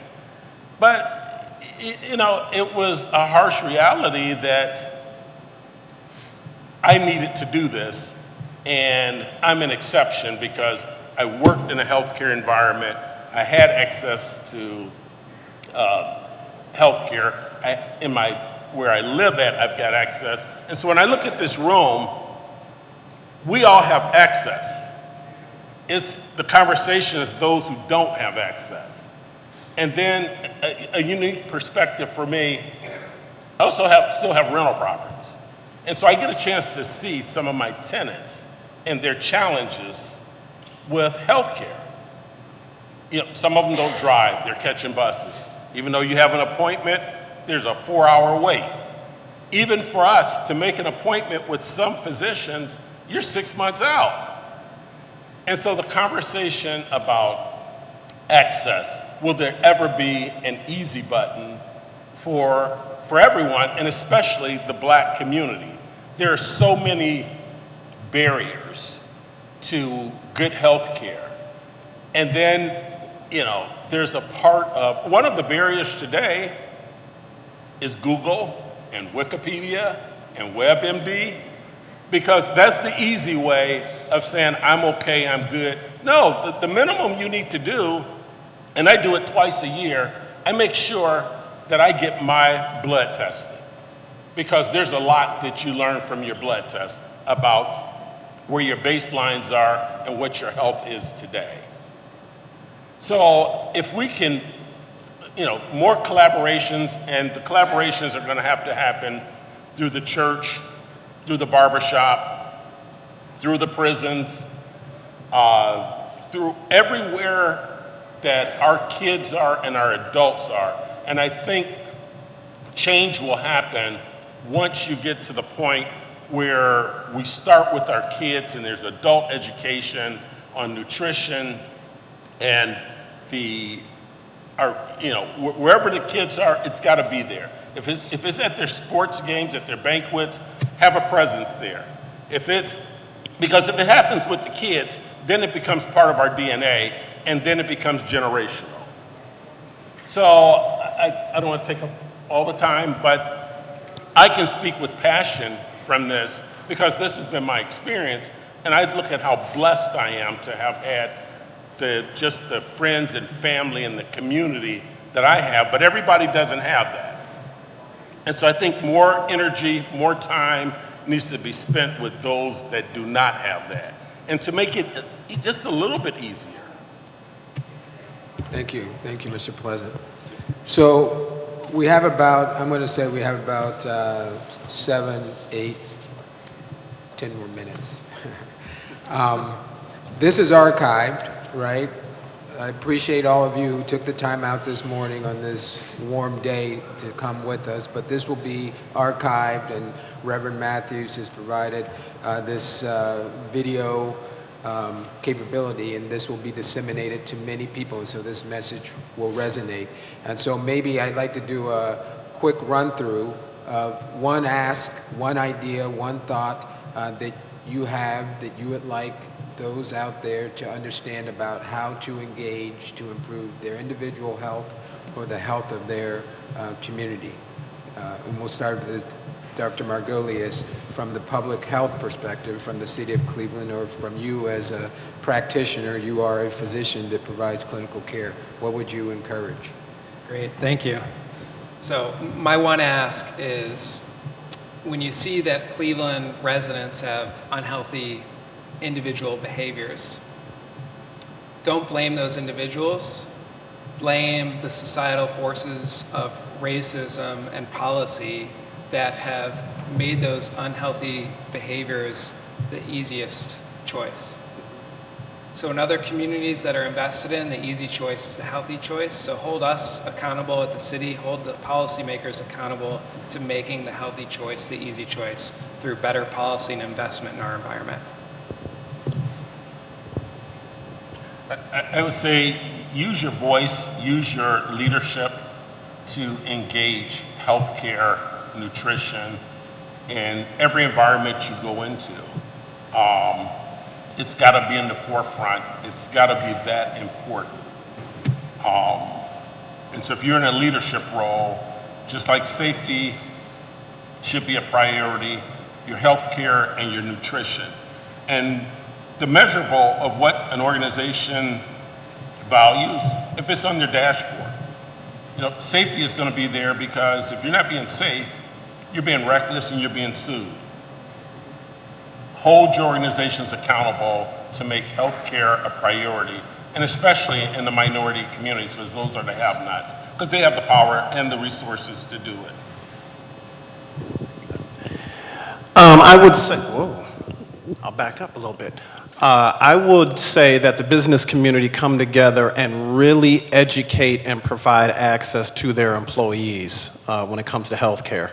But, it was a harsh reality that I needed to do this, and I'm an exception because I worked in a healthcare environment. I had access to healthcare. Where I live at, I've got access. And so when I look at this room, we all have access. The conversation is those who don't have access. And then a unique perspective for me, I also still have rental properties. And so I get a chance to see some of my tenants and their challenges with healthcare. Some of them don't drive, they're catching buses. Even though you have an appointment, there's a 4-hour wait. Even for us to make an appointment with some physicians, you're 6 months out. And so the conversation about access, will there ever be an easy button for everyone, and especially the Black community? There are so many barriers to good health care. And then, there's one of the barriers today is Google and Wikipedia and WebMD, because that's the easy way of saying, I'm okay, I'm good. No, the minimum you need to do, and I do it twice a year, I make sure that I get my blood tested, because there's a lot that you learn from your blood test about where your baselines are and what your health is today. So if we can, more collaborations, and the collaborations are going to happen through the church, through the barbershop, through the prisons, through everywhere that our kids are and our adults are. And I think change will happen once you get to the point where we start with our kids and there's adult education on nutrition and wherever the kids are, it's got to be there. If it's at their sports games, at their banquets, have a presence there. Because if it happens with the kids, then it becomes part of our DNA, and then it becomes generational. So I don't want to take up all the time, but I can speak with passion from this because this has been my experience, and I look at how blessed I am to have had just the friends and family and the community that I have, but everybody doesn't have that. And so I think more energy, more time needs to be spent with those that do not have that, and to make it just a little bit easier. Thank you, Mr. Pleasant. So we have about 7, 8, 10 more minutes. This is archived, right? I appreciate all of you who took the time out this morning on this warm day to come with us, but this will be archived, and Reverend Matthews has provided this video capability, and this will be disseminated to many people, and so this message will resonate. And so maybe I'd like to do a quick run-through of one ask, one idea, one thought that you have that you would like those out there to understand about how to engage to improve their individual health or the health of their community. And we'll start with Dr. Margolius from the public health perspective, from the city of Cleveland, or from you as a practitioner. You are a physician that provides clinical care. What would you encourage? Great, thank you. So my one ask is, when you see that Cleveland residents have unhealthy individual behaviors, don't blame those individuals. Blame the societal forces of racism and policy that have made those unhealthy behaviors the easiest choice. So in other communities that are invested in, the easy choice is the healthy choice. So hold us accountable at the city, hold the policymakers accountable to making the healthy choice the easy choice through better policy and investment in our environment. I would say use your voice, use your leadership to engage healthcare, nutrition, in every environment you go into. It's got to be in the forefront. It's got to be that important. And so if you're in a leadership role, just like safety should be a priority, your healthcare and your nutrition. And the measurable of what an organization values, if it's on their dashboard. You know, safety is going to be there because if you're not being safe, you're being reckless and you're being sued. Hold your organizations accountable to make healthcare a priority, and especially in the minority communities, because those are the have-nots, because they have the power and the resources to do it. I would say, whoa, I'll back up a little bit. I would say that the business community come together and really educate and provide access to their employees when it comes to healthcare.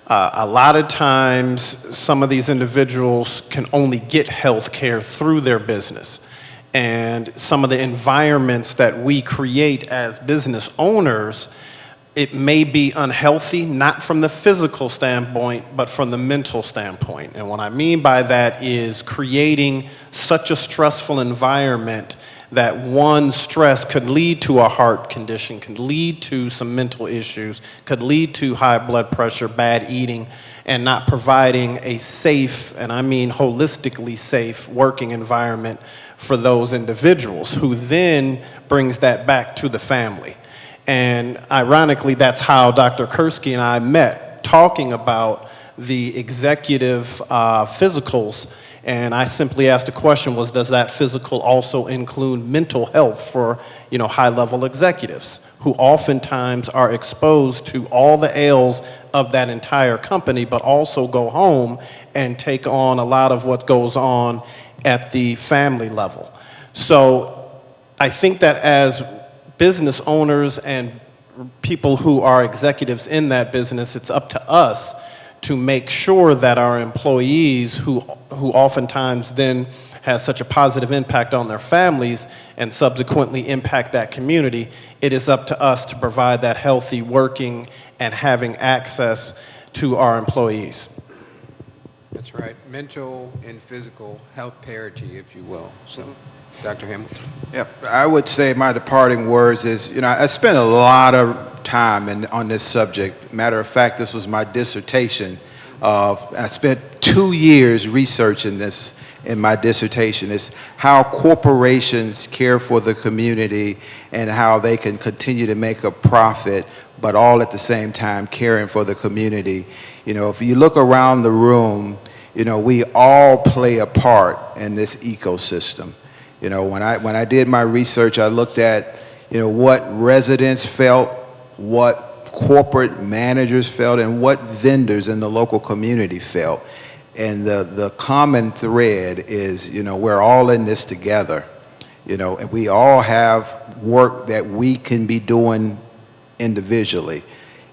A lot of times, some of these individuals can only get health care through their business. And some of the environments that we create as business owners, it may be unhealthy, not from the physical standpoint, but from the mental standpoint. And what I mean by that is creating such a stressful environment that one, stress could lead to a heart condition, could lead to some mental issues, could lead to high blood pressure, bad eating, and not providing a safe, and I mean holistically safe, working environment for those individuals, who then brings that back to the family. And ironically, that's how Dr. Kursky and I met, talking about the executive physicals. And I simply asked the question was, does that physical also include mental health for, high-level executives who oftentimes are exposed to all the ails of that entire company, but also go home and take on a lot of what goes on at the family level. So I think that as business owners and people who are executives in that business, it's up to us to make sure that our employees, who oftentimes then has such a positive impact on their families and subsequently impact that community, it is up to us to provide that healthy working and having access to our employees. That's right. Mental and physical health parity, if you will. So, Dr. Hamilton. Yep, I would say my departing words is, I spent a lot of time on this subject. Matter of fact, this was my dissertation. I spent 2 years researching this in my dissertation. It's how corporations care for the community and how they can continue to make a profit, but all at the same time caring for the community. If you look around the room, we all play a part in this ecosystem. When I did my research, I looked at, what residents felt, what corporate managers felt, and what vendors in the local community felt. And the common thread is, we're all in this together, and we all have work that we can be doing individually.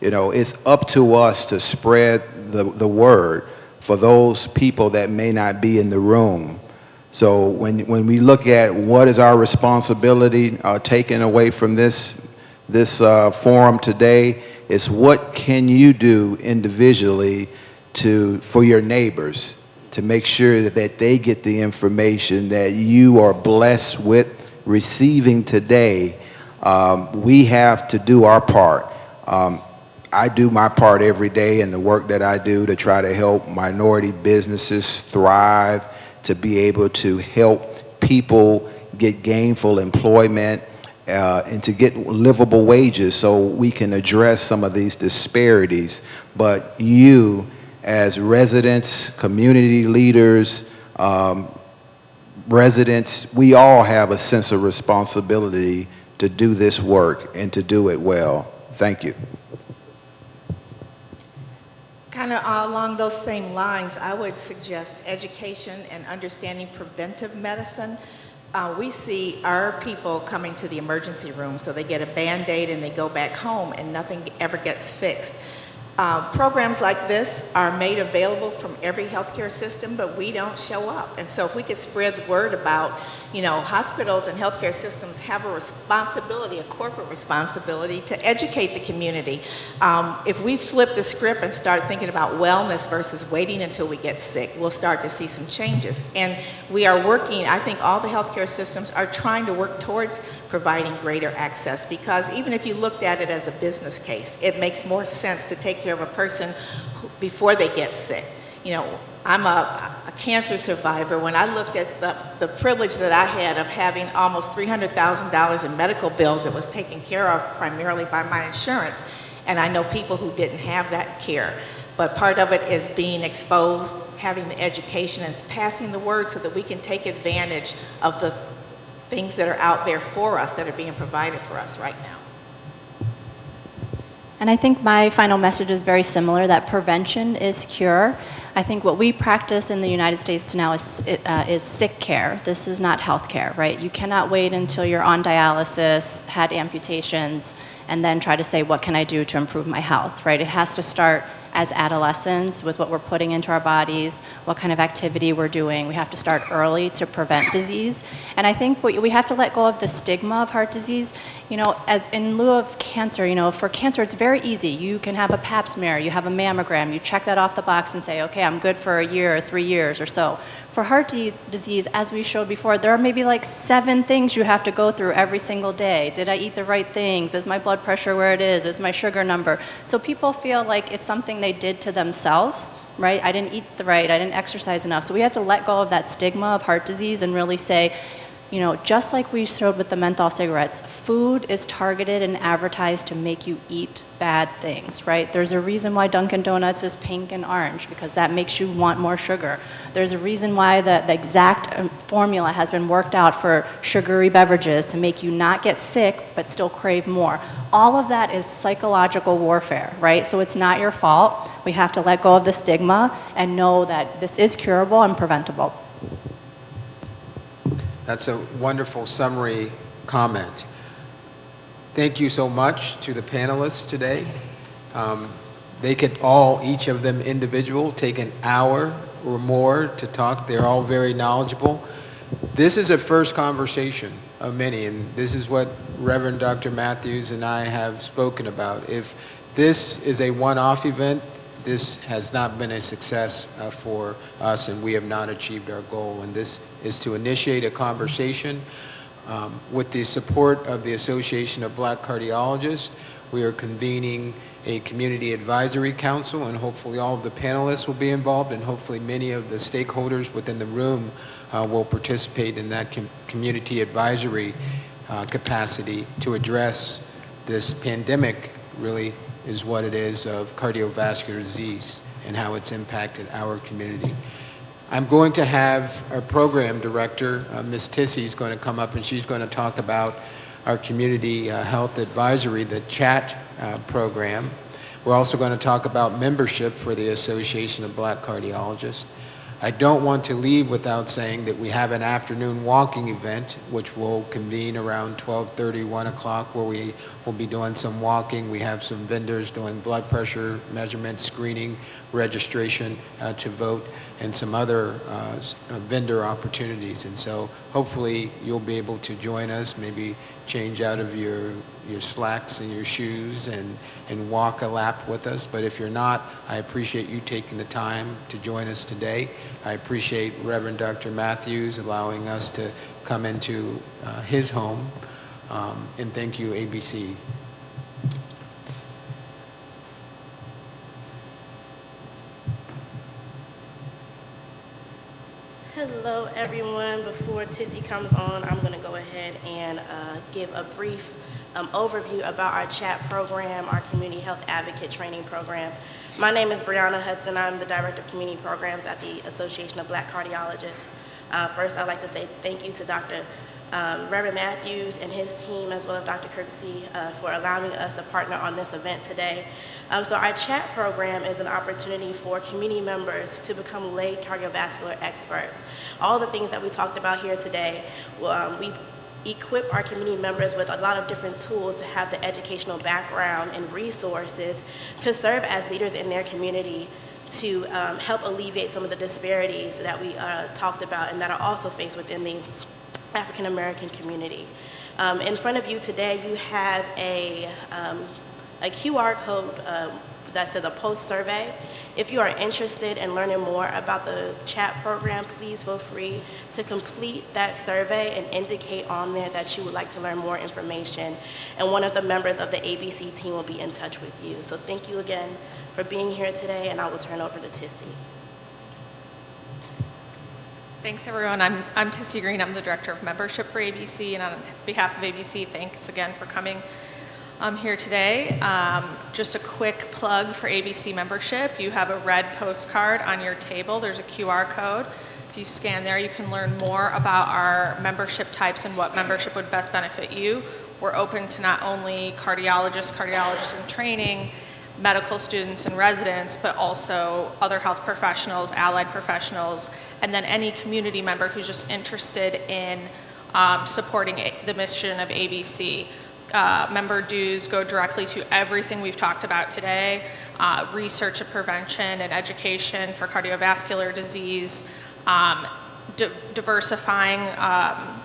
It's up to us to spread the word for those people that may not be in the room. So when we look at what is our responsibility taken away from this forum today, it's what can you do individually for your neighbors to make sure that they get the information that you are blessed with receiving today. We have to do our part. I do my part every day in the work that I do to try to help minority businesses thrive, to be able to help people get gainful employment and to get livable wages so we can address some of these disparities. But you, as residents, community leaders, residents, we all have a sense of responsibility to do this work and to do it well. Thank you. Kind of along those same lines, I would suggest education and understanding preventive medicine. We see our people coming to the emergency room, so they get a Band-Aid and they go back home and nothing ever gets fixed. Programs like this are made available from every healthcare system, but we don't show up. And so if we could spread the word about, hospitals and healthcare systems have a responsibility, a corporate responsibility to educate the community. If we flip the script and start thinking about wellness versus waiting until we get sick, we'll start to see some changes. And we are working, I think all the healthcare systems are trying to work towards providing greater access, because even if you looked at it as a business case, it makes more sense to take care of a person before they get sick. I'm a cancer survivor. When I looked at the privilege that I had of having almost $300,000 in medical bills that was taken care of primarily by my insurance, and I know people who didn't have that care. But part of it is being exposed, having the education, and passing the word so that we can take advantage of the things that are out there for us, that are being provided for us right now. And I think my final message is very similar, that prevention is cure. I think what we practice in the United States now is sick care. This is not health care, right? You cannot wait until you're on dialysis, had amputations, and then try to say, what can I do to improve my health, right? It has to start as adolescents with what we're putting into our bodies, what kind of activity we're doing. We have to start early to prevent disease. And I think we have to let go of the stigma of heart disease. As in lieu of cancer, for cancer, it's very easy. You can have a pap smear, you have a mammogram, you check that off the box and say, okay, I'm good for a year or 3 years or so. For heart disease, as we showed before, there are maybe like 7 things you have to go through every single day. Did I eat the right things? Is my blood pressure where it is? Is my sugar number? So people feel like it's something they did to themselves, right? I didn't eat right, I didn't exercise enough. So we have to let go of that stigma of heart disease and really say, just like we showed with the menthol cigarettes, food is targeted and advertised to make you eat bad things, right? There's a reason why Dunkin' Donuts is pink and orange, because that makes you want more sugar. There's a reason why the exact formula has been worked out for sugary beverages to make you not get sick, but still crave more. All of that is psychological warfare, right? So it's not your fault. We have to let go of the stigma and know that this is curable and preventable. That's a wonderful summary comment. Thank you so much to the panelists today. They could all, each of them individual, take an hour or more to talk. They're all very knowledgeable. This is a first conversation of many, and this is what Reverend Dr. Matthews and I have spoken about. If this is a one-off event, this has not been a success for us, and we have not achieved our goal. And this is to initiate a conversation with the support of the Association of Black Cardiologists. We are convening a community advisory council, and hopefully all of the panelists will be involved, and hopefully many of the stakeholders within the room will participate in that community advisory capacity to address this pandemic, really is what it is, of cardiovascular disease and how it's impacted our community. I'm going to have our program director, Ms. Tissy, is going to come up, and she's going to talk about our community health advisory, the CHAT program. We're also going to talk about membership for the Association of Black Cardiologists. I don't want to leave without saying that we have an afternoon walking event, which will convene around 12:30, 1 o'clock, where we will be doing some walking. We have some vendors doing blood pressure measurement, screening, registration to vote, and some other vendor opportunities. And so hopefully you'll be able to join us, maybe change out of your slacks and your shoes and walk a lap with us. But if you're not, I appreciate you taking the time to join us today. I appreciate Reverend Dr. Matthews allowing us to come into his home. And thank you, ABC. Hello, everyone. Before Tissy comes on, I'm going to go ahead and give a brief overview about our CHAT program, our Community Health Advocate Training Program. My name is Brianna Hudson. I'm the Director of Community Programs at the Association of Black Cardiologists. First, I'd like to say thank you to Dr. Reverend Matthews and his team, as well as Dr. Kirksey, for allowing us to partner on this event today. So our chat program is an opportunity for community members to become lay cardiovascular experts. All the things that we talked about here today, we equip our community members with a lot of different tools to have the educational background and resources to serve as leaders in their community to help alleviate some of the disparities that we talked about and that are also faced within the African American community. In front of you today, you have a QR code that says a post survey. If you are interested in learning more about the chat program, please feel free to complete that survey and indicate on there that you would like to learn more information. And one of the members of the ABC team will be in touch with you. So thank you again for being here today, and I will turn over to Tissy. Thanks, everyone. I'm Tissy Green. I'm the Director of Membership for ABC, and on behalf of ABC, thanks again for coming here today. Just a quick plug for ABC membership. You have a red postcard on your table. There's a QR code. If you scan there, you can learn more about our membership types and what membership would best benefit you. We're open to not only cardiologists in training, medical students and residents, but also other health professionals, allied professionals, and then any community member who's just interested in supporting the mission of ABC. Member dues go directly to everything we've talked about today, research and prevention and education for cardiovascular disease, diversifying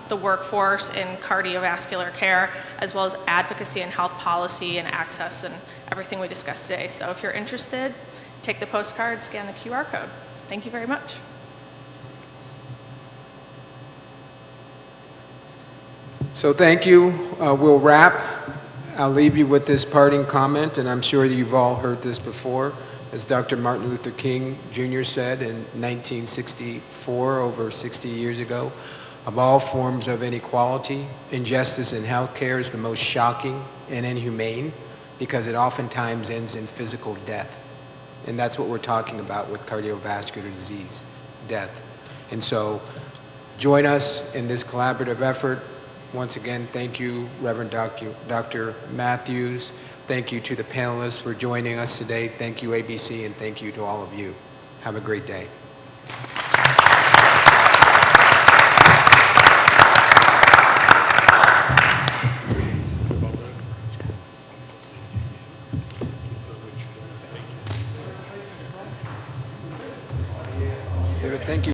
the workforce in cardiovascular care, as well as advocacy and health policy and access and everything we discussed today. So if you're interested, take the postcard, scan the QR code. Thank you very much. So thank you. We'll wrap. I'll leave you with this parting comment, and I'm sure that you've all heard this before. As Dr. Martin Luther King Jr. said in 1964, over 60 years ago, of all forms of inequality, injustice in healthcare is the most shocking and inhumane because it oftentimes ends in physical death. And that's what we're talking about with cardiovascular disease, death. And so join us in this collaborative effort. Once again, thank you, Reverend Dr. Matthews. Thank you to the panelists for joining us today. Thank you, ABC, and thank you to all of you. Have a great day.